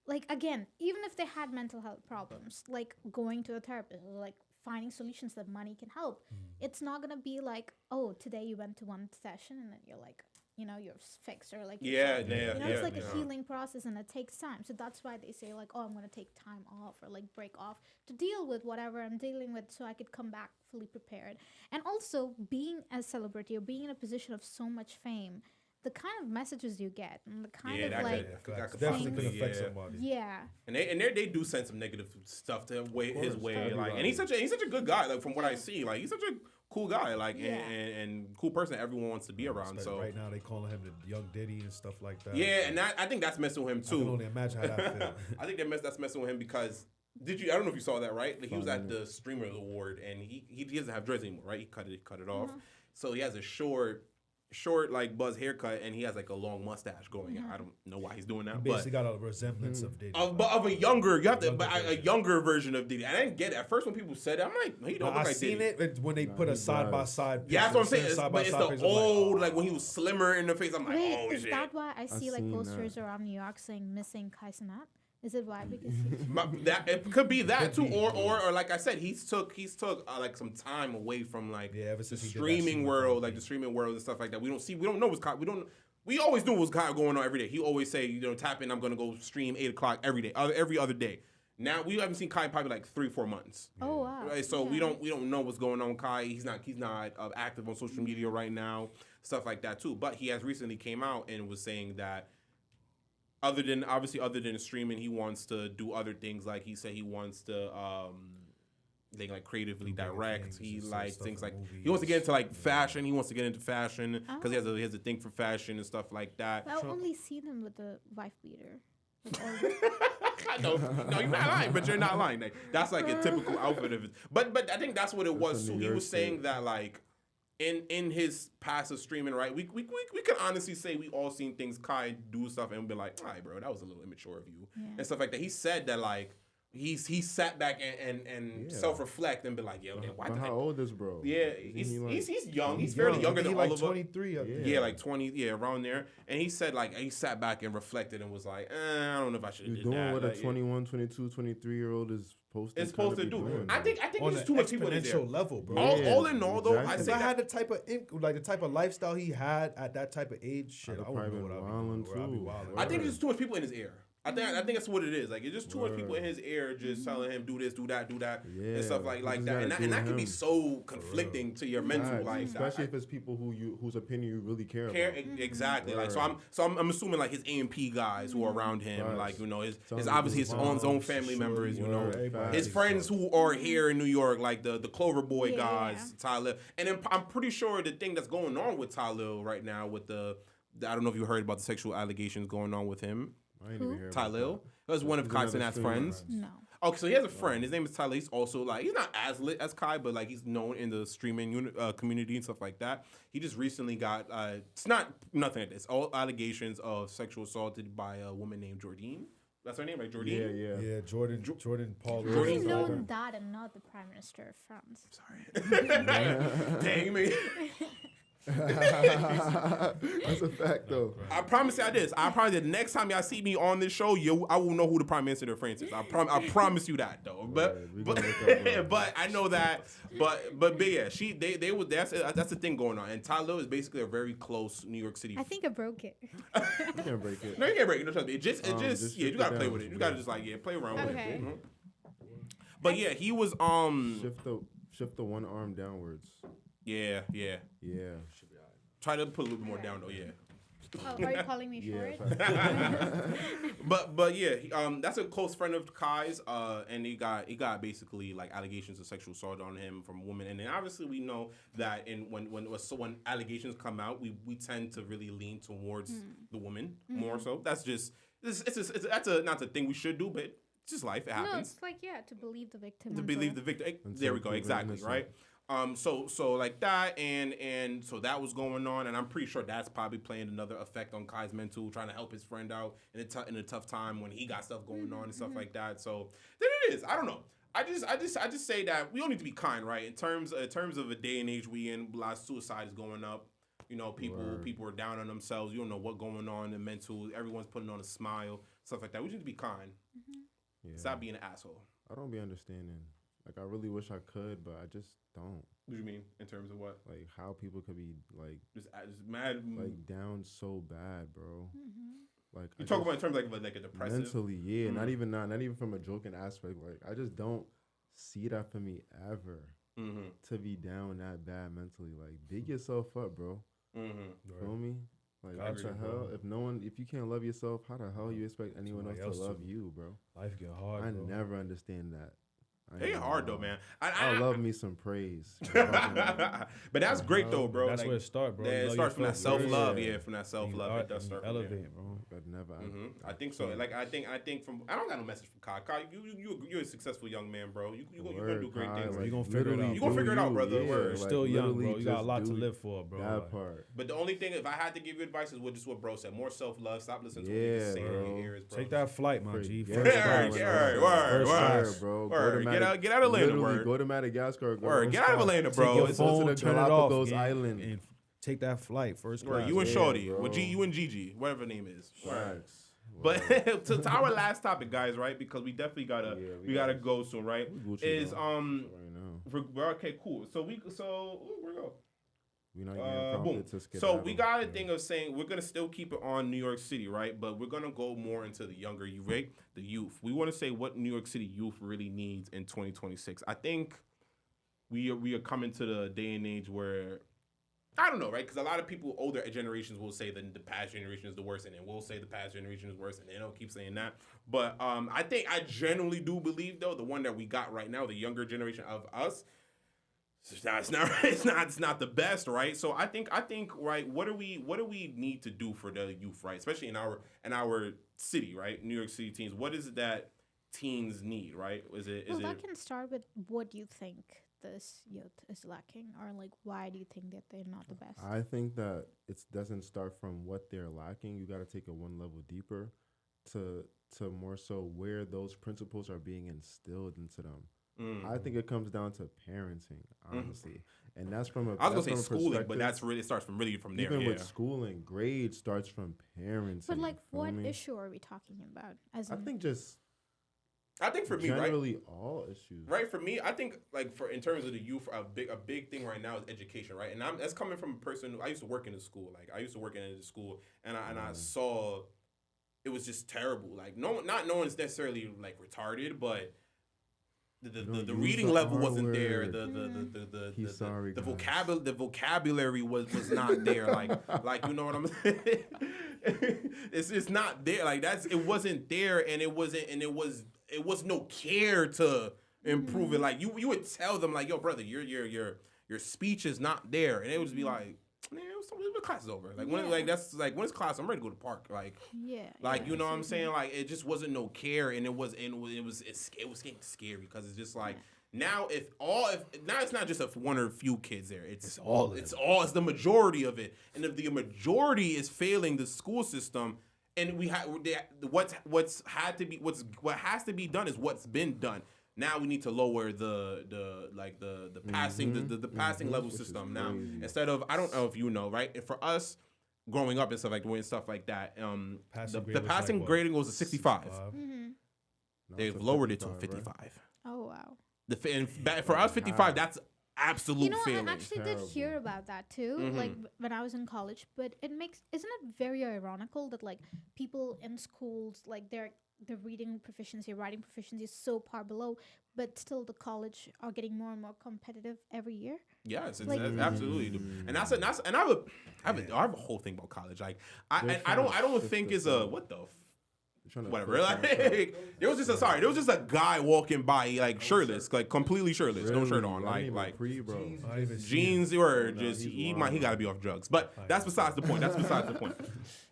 like again, even if they had mental health problems, like going to a therapist, or, like finding solutions that money can help, it's not gonna be like, oh, today you went to one session and then you're like, you know, you're fixed or like you're Yeah, solved. yeah, You know, yeah, it's like yeah. a healing process and it takes time. So that's why they say like, oh, I'm gonna take time off or like break off to deal with whatever I'm dealing with so I could come back fully prepared. And also being a celebrity or being in a position of so much fame, the kind of messages you get and the kind Yeah, of that like could definitely possibly, could affect yeah. somebody. yeah. And they do send some negative stuff to his way, everybody. like, and he's such a good guy, like from what I see, like he's such a cool guy, like Yeah. and cool person that everyone wants to be around. Like, So right now they calling him the Young Diddy and stuff like that. yeah, and I think that's messing with him I can too. only imagine how that feels. I think that's messing with him because I don't know if you saw that, right? Like, he was at the Streamer Award and he doesn't have dreads anymore, right? He cut it off, so he has a short like buzz haircut and he has like a long mustache going out. I don't know why he's doing that, but Basically got a resemblance of Diddy. but of a younger, you have to, Younger but a version. younger version of Diddy. I didn't get it at first when people said it. I'm like, he don't I look like seen Diddy. it when they put he a side by does. side. Yeah, that's what I'm saying. But it's the old, like when he was slimmer in the face. I'm like, Wait, oh is shit. that why I see like seen posters that. around New York saying missing Kai Cenat? Is it why? Because That it could be that too, be, or like I said, he's took like some time away from like Yeah, ever the since he did that streaming shit with world, Kobe. like the streaming world and stuff like that. We don't know what's we always knew what was going on every day. He always say, tap in, I'm gonna go stream 8:00 every day, every other day. Now we haven't seen Kai probably like 3-4 months. oh wow. Right, so Yeah. we don't know what's going on with Kai. He's not active on social media right now, stuff like that too. But he has recently came out and was saying that other than streaming, he wants to do other things. Like he said, he wants to like creatively Do bigger direct. things He and likes stuff things in like he wants to get movies. into like fashion. He wants to get into fashion because Oh. he has a thing for fashion and stuff like that. I've only seen him with the wife beater. With all the- no, you're not lying, but you're not lying. Like, that's like a typical outfit of it. But I think that's what it was. a So New he York was saying shit. that like in his passive streaming, right? We could honestly say we all seen things Kai do stuff and be like, all right, bro, that was a little immature of you Yeah. and stuff like that. He said that like he sat back and Yeah. self reflect and be like, yo, man, why But the how heck? old is bro? Yeah, Isn't he's he, like- he's young. He's He's fairly young. younger He than like all of us. 23, I think. Yeah, like 20, around there. And he said like he sat back and reflected and was like, I don't know if I should have He's did doing that. what Like, a 21, 22, 23-year-old is supposed to. it's supposed to kinda be do. doing, I bro. think On there's an too much people in there. exponential level, bro. Yeah, All in all, though, I exactly. say If I that had the type of lifestyle he had at that type of age, shit, I'd I wouldn't have know what probably I'd be been doing. Bro. I'd be wildin' wildin'. too. I think there's too much people in his ear. I think that's what it is. Like, it's just too much people in his ear just telling him do this, do that, and stuff like just that. gotta And that do can be him. so conflicting to your mental, Right, like especially if it's people whose opinion you really care about. Exactly. Like, Right. so I'm assuming like his A&P guys who are around him, Right. like, you know, his Sounds obviously like his his own mom, family shorty, members, you know, word, everybody his takes friends part. who are here in New York, like the Clover Boy Yeah, guys, yeah. Tyler, and then I'm pretty sure the thing that's going on with Tyler right now with the I don't know if you heard about the sexual allegations going on with him. I ain't even hear about Tyler. that. That was one of He's Kai's another friends. streamer. No. Okay, so he has a friend. His name is Tyler. He's also like he's not as lit as Kai, but like he's known in the streaming community and stuff like that. He just recently got it's not nothing like this. All allegations of sexual assaulted by a woman named Jordine. That's her name, right? Jordine. Yeah. Yeah, Jordan Paul. I Jordan know Jordan. that and not the Prime Minister of France. Dang me. That's a fact, though. I promise you this. I promise you the next time y'all see me on this show, I will know who the Prime Minister of France is. I promise you that though. But We gonna look up, bro. but I know that. But yeah, they was that's the thing going on. And Tyler is basically a very close New York City. I think I broke it. You can't break it. No, you can't break it. No, trust me. It just just yeah, shift you it gotta play down. with it. You gotta just like play around with Okay. it. Mhm. But yeah, he was Shift the one arm downwards. yeah. Yeah. Try to put a little bit more down though. Yeah. Oh, are you calling me for it? But yeah, that's a close friend of Kai's, and he got basically like allegations of sexual assault on him from women, and then obviously we know that when allegations come out, we tend to really lean towards the woman more so. That's just that's not the thing we should do, but it's just life. It No, happens. it's like to believe the victim. To and believe so- the victim. Until There we go. proven Exactly. innocent. Right. So like that, and so that was going on, and I'm pretty sure that's probably playing another effect on Kai's mental, trying to help his friend out in a tough time when he got stuff going on and stuff like that. So there it is. I don't know. I just say that we all need to be kind, right? In terms of a day and age we in, a lot of suicide is going up. You know, people are down on themselves. You don't know what's going on in mental. Everyone's putting on a smile, stuff like that. We need to be kind. Yeah. Stop being an asshole. I don't be understanding. Like, I really wish I could, but I just don't. What do you mean in terms of what? Like, how people could be Just mad. like down so bad, bro. Like, You I talk just- about in terms of like a depressive. mentally, yeah. Mm. Not even from a joking aspect. Like, I just don't see that for me ever Mm-hmm. to be down that bad mentally. Like, dig yourself up, bro. Mm-hmm. Feel me? Like, Got what you, the bro. hell? If you can't love yourself, how the hell you expect anyone else Somebody to else love to. you, bro? Life get hard. I bro. never understand that. I They ain't hard gonna though, lie. man. I love me some praise. But that's great though, bro. That's Like, where it starts, bro. yeah, You it know starts from that yourself self first. love. Yeah. Yeah, from that self love. It does start. From there. Elevate, bro. I'd never. I think so. Like I think from I don't got no message from Kai. Kai, you're a successful young man, bro. You're gonna do great things. You gonna figure it out. You gonna figure it out, brother. Yeah, Word. You're still young, bro. You got a just lot to do live for, bro. That Like, part. But the only thing, if I had to give you advice, is just what bro said. More self love. Stop listening to what Yeah, he's saying in bro. your ears, bro. Take that flight, my G. Yeah, First yeah, class. yeah, word, First word. class. bro. Word. Get out of Atlanta, Literally, word. go to Madagascar. Go Word. to Get out of Scott. Atlanta, Take bro. your It's go to phone, the turn it off, Galapagos gang, Island. and take that flight, first Word, class. you and Yeah, Shorty, bro. with you and Gigi, whatever her name is. Word. Facts. But to our last topic, guys, right? Because we definitely gotta Yeah, we gotta go soon, right? We Gucci, Is though, right now. we're okay, cool. So where we go? We not getting Boom. prompted to skip. So we got a thing of saying we're gonna still keep it on New York City, right? But we're gonna go more into the younger youth, right? The youth. We want to say what New York City youth really needs in 2026. I think we are coming to the day and age where I don't know, right? Because a lot of people, older generations, will say that the past generation is the worst, and then we'll say the past generation is worse, and they'll keep saying that. But I think I genuinely do believe, though, the one that we got right now, the younger generation of us, it's not the best, right? So I think right, what do we need to do for the youth, right? Especially in our city, right? New York City teens. What is it that teens need, right? Is it that can start with what you think this youth is lacking, or like why do you think that they're not the best? I think that it doesn't start from what they're lacking. You got to take it one level deeper to more so where those principles are being instilled into them. I think it comes down to parenting, honestly, and that's from a. I was gonna that's say from a schooling, but perspective- it starts from there. even yeah. with schooling, grade starts from parenting. But like, feel what me? issue are we talking about? As I in, think just I think for me, right? generally all issues. Right, for me, I think like in terms of the youth, a big thing right now is education, right? And that's coming from a person who I used to work in a school. Like I used to work in a school, and I saw it was just terrible. Like not one's necessarily like retarded, but the use reading the level R wasn't there. word. He's sorry, The guys. vocabulary was not there. Like you know what I'm saying? It's not there. Like it wasn't there, and it was no care to improve it. Like you would tell them like, yo, brother, your speech is not there, and it would just be like, man, when class is over. Like when when it's class, I'm ready to go to the park. Like you know what I'm saying? Like it just wasn't no care, and it was getting scary because it's just like now now it's not just one or a few kids there. It's the majority of it, and if the majority is failing the school system. And what has to be done is what's been done. Now we need to lower the passing the passing level system now instead of I don't know if you know right and for us growing up and stuff like that the passing grading was a 65. They've lowered it to a 55. Right? Oh wow. For us 55 that's absolute failing. I actually did hear about that too, like when I was in college. But isn't it very ironical that like people in schools like the reading proficiency, writing proficiency is so far below, but still the college are getting more and more competitive every year. Yes, it's absolutely, and I have a whole thing about college. Like I don't think it's a what the. Whatever. Like, there was just a guy walking by like shirtless, like completely shirtless, no shirt on, like jeans or just he gotta be off drugs. But that's besides the point.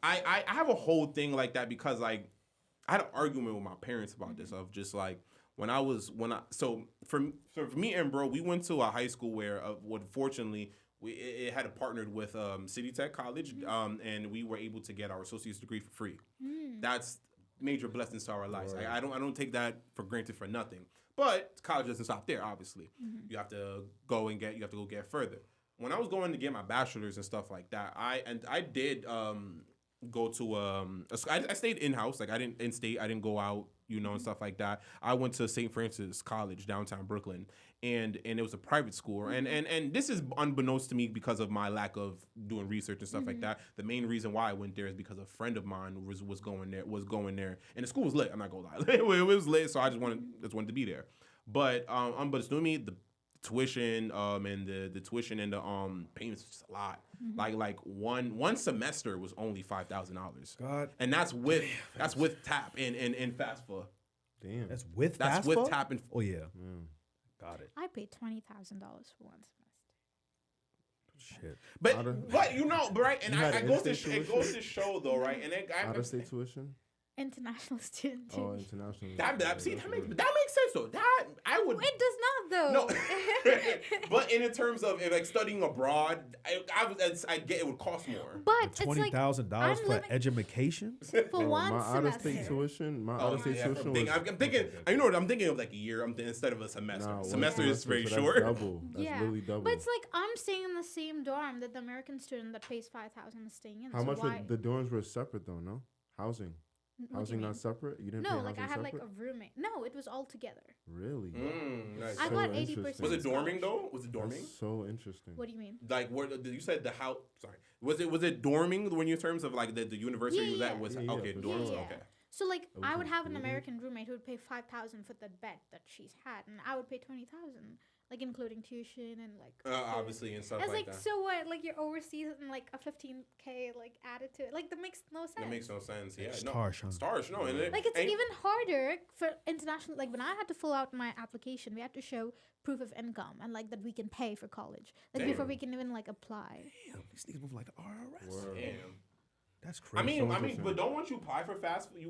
I have a whole thing like that because like I had an argument with my parents about this of just like so for me and bro, we went to a high school where fortunately it had partnered with City Tech College, and we were able to get our associate's degree for free. That's major blessings to our lives. Right. I don't take that for granted for nothing. But college doesn't stop there. Obviously, you have to go get further. When I was going to get my bachelor's and stuff like that, I did go to I stayed in house. Like I didn't in state. I didn't go out. And stuff like that. I went to St. Francis College, downtown Brooklyn, and it was a private school. And this is unbeknownst to me because of my lack of doing research and stuff like that. The main reason why I went there is because a friend of mine was going there, and the school was lit. I'm not gonna lie, it was lit. So I just wanted to be there. But unbeknownst to me, the tuition and the tuition and the payments was just a lot. Like one semester was only $5,000. God, and that's with TAP and FAFSA. Damn, that's with TAP and oh yeah, got it. I paid $20,000 for one semester. Shit, but right, and it goes to show though, right, and out of state tuition. International student too. Oh, international. That makes sense though. That I would. It does not though. No, but in terms of like studying abroad, I get it would cost more. But $20,000 for education for one my semester. Out of state tuition. My out of state tuition. I'm thinking. You know what? I'm thinking of like a year. Instead of a semester. Semester is very short. That's double. That's really double. But it's like I'm staying in the same dorm that the American student that pays $5,000 is staying in. How much were the dorms were separate though? No housing. Housing not separate? You didn't pay housing I had separate? like a roommate. No, it was all together. Really? Nice. I got 80%. Was it dorming though? Was it dorming? That's so interesting. What do you mean? Like, you said the house? Sorry, was it dorming when you terms of like the university you was at was okay dorms? Okay. So like I would have an American roommate who would pay $5,000 for the bed that she's had, and I would pay $20,000. Like including tuition and like obviously and stuff like that. So what? Like you're overseas and like a $15K like added to it. Like that makes no sense. That makes no sense. Yeah, it's harsh. It's harsh. No, like it's even harder for international. Like when I had to fill out my application, we had to show proof of income and like that we can pay for college. Like before we can even like apply. Damn, these niggas move like the IRS. Word. Damn. That's crazy. I mean, but don't want you apply for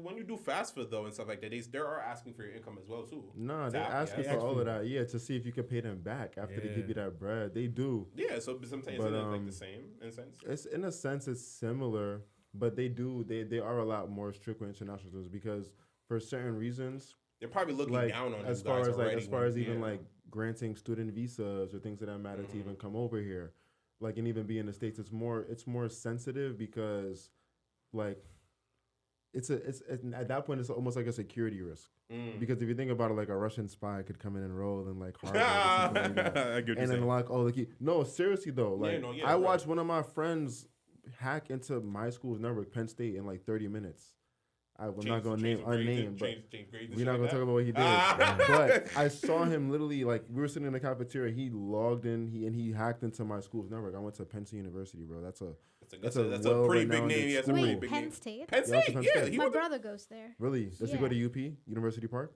when you do FAFSA though and stuff like that, they are asking for your income as well too. No, they're asking for all of that, to see if you can pay them back after they give you that bread. They do. Yeah, so sometimes it's like the same in a sense. It's in a sense it's similar, but they are a lot more strict with international students because for certain reasons they're probably looking down on as far as even like granting student visas or things of that matter to even come over here, like and even be in the States. It's more sensitive because. Like, it's at that point it's almost like a security risk because if you think about it, like a Russian spy could come in and roll and like Harvard or something like that, and then lock all the key. No, seriously though, like I watched one of my friends hack into my school's network, Penn State, in like 30 minutes. I'm not gonna name unnamed, but change grades and we're shit not gonna like talk that? about what he did. But I saw him literally like we were sitting in the cafeteria. He logged in. He hacked into my school's network. I went to Penn State University, bro. That's a That's a pretty big name. Yeah, that's a school. pretty Wait, big Penn name. State? Penn Yeah, State. Penn Yeah, State. he My went to- brother goes there. Really? Does he go to UP, University Park?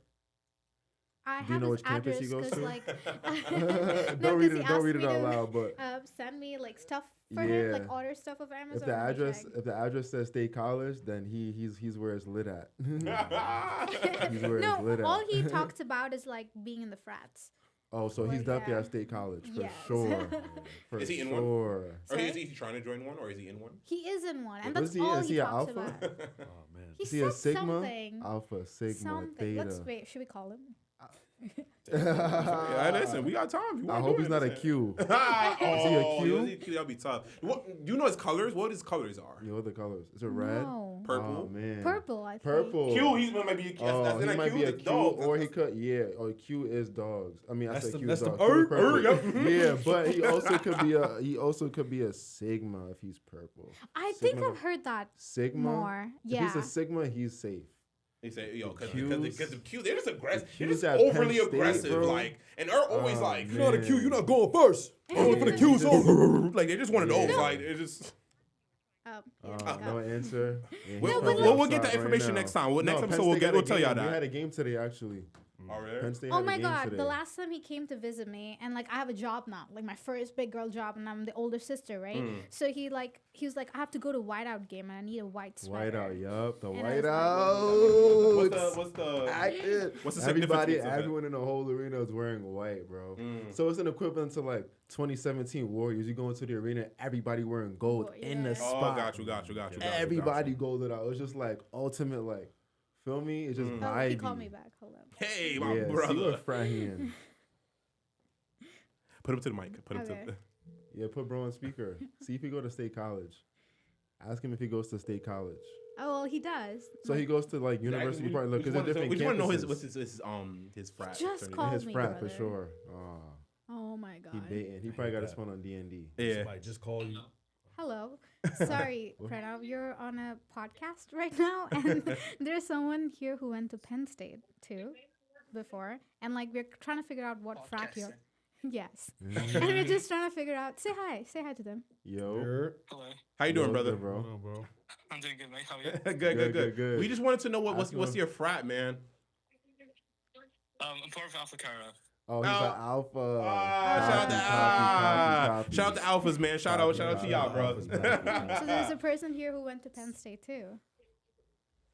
I Do you have know his which campus address he goes 'cause, to? like, Don't read he it. Don't asked read it me out to, loud. But send me like stuff for him, like order stuff of Amazon. if the I'm address like, says State College, then he's where it's lit at. He's where it's no, lit at. all he talks about is like being in the frats. Oh, so he's Like, definitely yeah. at State College for Yes. sure. For Is he in one? sure. Or Sorry? is he trying to join one, or is he in one? He is in one, and Was that's he- all is he he a talks alpha? about. Oh man. He Is he a said Sigma? something. Alpha, Sigma, Something. Theta. Let's wait. Should we call him? Yeah, listen, we got time. If you I wanna hope do he's it, not a listen. Q. Oh, he a Q? is he a Q? That'd be tough. What, do you know his colors? What his colors are? Yo, what the colors? Is it red? No. Purple. Oh man. Purple, I think. Purple. Q, he might be a Q. That's he not might Q, be a that's Q, dogs. or he could, yeah, or Q is dogs. I mean, I That's said the- Q that's is the- dogs. Q is purple. yep. Yeah, but he also could be a Sigma if he's purple. I think Sigma- I've heard that Sigma. more. If Yeah. he's a Sigma, he's safe. He said, yo, because Qs- the Q, they're just aggressive. the They're Qs just at Penn overly State, aggressive, bro. like, and they're always Oh, like, man. You're not a Q, you're not going first. Only for the Q's, like they're just one of those, Yeah. like it's just. No answer. Yeah, We'll, he's we'll, on we'll get offside that information right next now. time. Next No, episode Penn we'll State get. had We'll a tell y'all game. We that. had a game today, actually. Oh, really? Penn State Oh had my a game god, today. the last time he came to visit me, and like I have a job now, like my first big girl job, and I'm the older sister, right? So he was like, I have to go to whiteout game, and I need a white sweater. Whiteout, yup, the And I was whiteout. What's the Active. what's the Everybody, significance of it? everyone in the whole arena is wearing white, bro. So it's an equivalent to like 2017 Warriors. You go into the arena, everybody wearing gold in the Yeah. Oh, spot. got you. Everybody golded out. It's just like ultimate, like, feel me? It's just Oh, he vibey. called me back. Hold up. Hey, my Yeah, see brother. what frat he in. Put him to the mic. Put him Okay. to. Yeah, put bro on speaker. See if he go to State College. Ask him if he goes to State College. Oh well, he does. So he goes to like University Park. Look, because they're different We just want to know campuses. what's his frat. Just fraternity. call His me, frat for brother. sure. Oh my He god. baiting. He probably got his phone on D&D. Yeah. Somebody just call you. Hello. Sorry, Pranav, you're on a podcast right now, and there's someone here who went to Penn State too before, and like we're trying to figure out what frat you're. Yes, and we're just trying to figure out. Say hi to them. Yo. Hello. How you doing, Yo, brother? good, bro. No, bro. I'm doing good, mate. How are you? Good. We just wanted to know what's Ask him. your frat, man. I'm part of Alpha Cairo. Oh, he's Oh. an alpha. Shout out to Alphas, man. Shout out to y'all, bro. So there's a person here who went to Penn State too.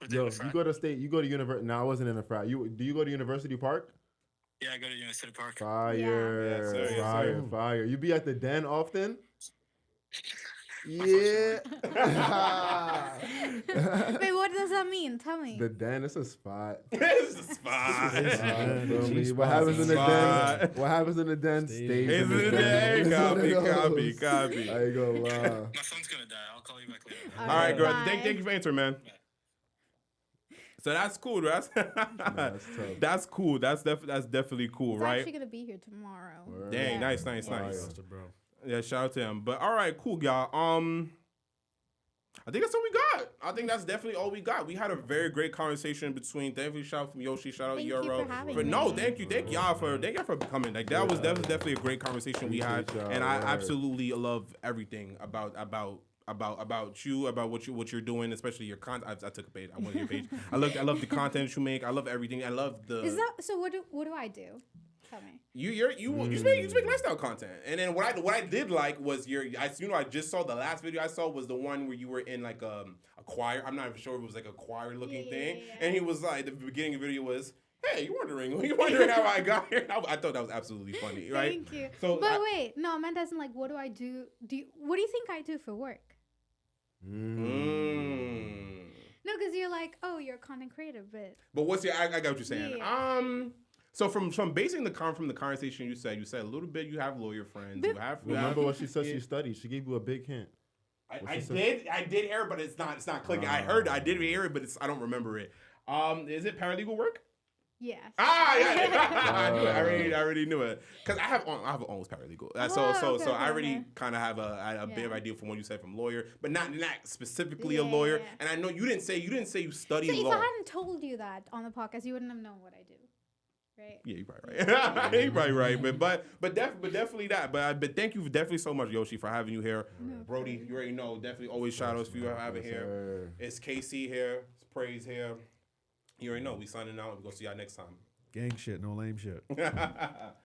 We're doing Yo, a frat. you go to state. You go to university. No, I wasn't in a frat. Do you go to University Park? Yeah, I go to University Park. Fire, Yes, sir, yes, fire, sir. fire. You be at the den often? Yeah. Wait, what does that mean? Tell me. The den is a spot. This is fine. Feel me? G What spot happens in the spot. den? What happens in the den Stays stays Is in the it den. there? It's one of Copy. those. Copy. I ain't gonna lie. My phone's gonna die. I'll call you back later. All right, girl. Bye. Thank you for answering, man. So that's cool. That's tough. that's cool. That's definitely cool, He's right? actually gonna be here tomorrow. Word. Dang, Yeah. nice. Fire. Bro. Yeah, shout out to him. But all right, cool, y'all. I think that's all we got. I think that's definitely all we got. We had a very great conversation between. Definitely shout out from Yoshi. Shout out Thank you Euro. for having No, me. thank y'all for coming. Like that was definitely a great conversation we had, Appreciate y'all, and I word. absolutely love everything about you, about what you're doing, especially your content. I took a page. I went to your page. I love the content you make. I love everything. I love the. Is that so? What do I do? Tell me. You make lifestyle content, and then what I did like was I just saw the last video I saw was the one where you were in like a choir. I'm not even sure if it was like a choir looking thing, Yeah. and he was like the beginning of the video was, "Hey, you wondering how I got here?" I thought that was absolutely funny, right? Thank you. So But wait, no, I meant as in like, what do I do? What do you think I do for work? No, because you're like, oh, you're a content creator, but But what's your? I got what you're saying. Yeah. So from basing from the conversation you said a little bit. You have lawyer friends. But- You have. Remember what she said she studied? She gave you a big hint. I did hear it, but it's not clicking. I did hear it, but I don't remember it. Is it paralegal work? Yes. Ah, yeah. I knew it. I already knew it. Because I have an almost paralegal. So I already kind of have a bit of idea from what you said from lawyer, but not specifically a lawyer. Yeah. And I know you didn't say you study So if law. I hadn't told you that on the podcast, you wouldn't have known what I do, right? Yeah, you're probably right. You're probably right, but definitely that. But thank you definitely so much, Yoshi, for having you here. Brody, you already know. Definitely always shout outs for you having here. Sir. It's KC here. It's Praise here. You already know. We signing out. We gonna see y'all next time. Gang shit, no lame shit.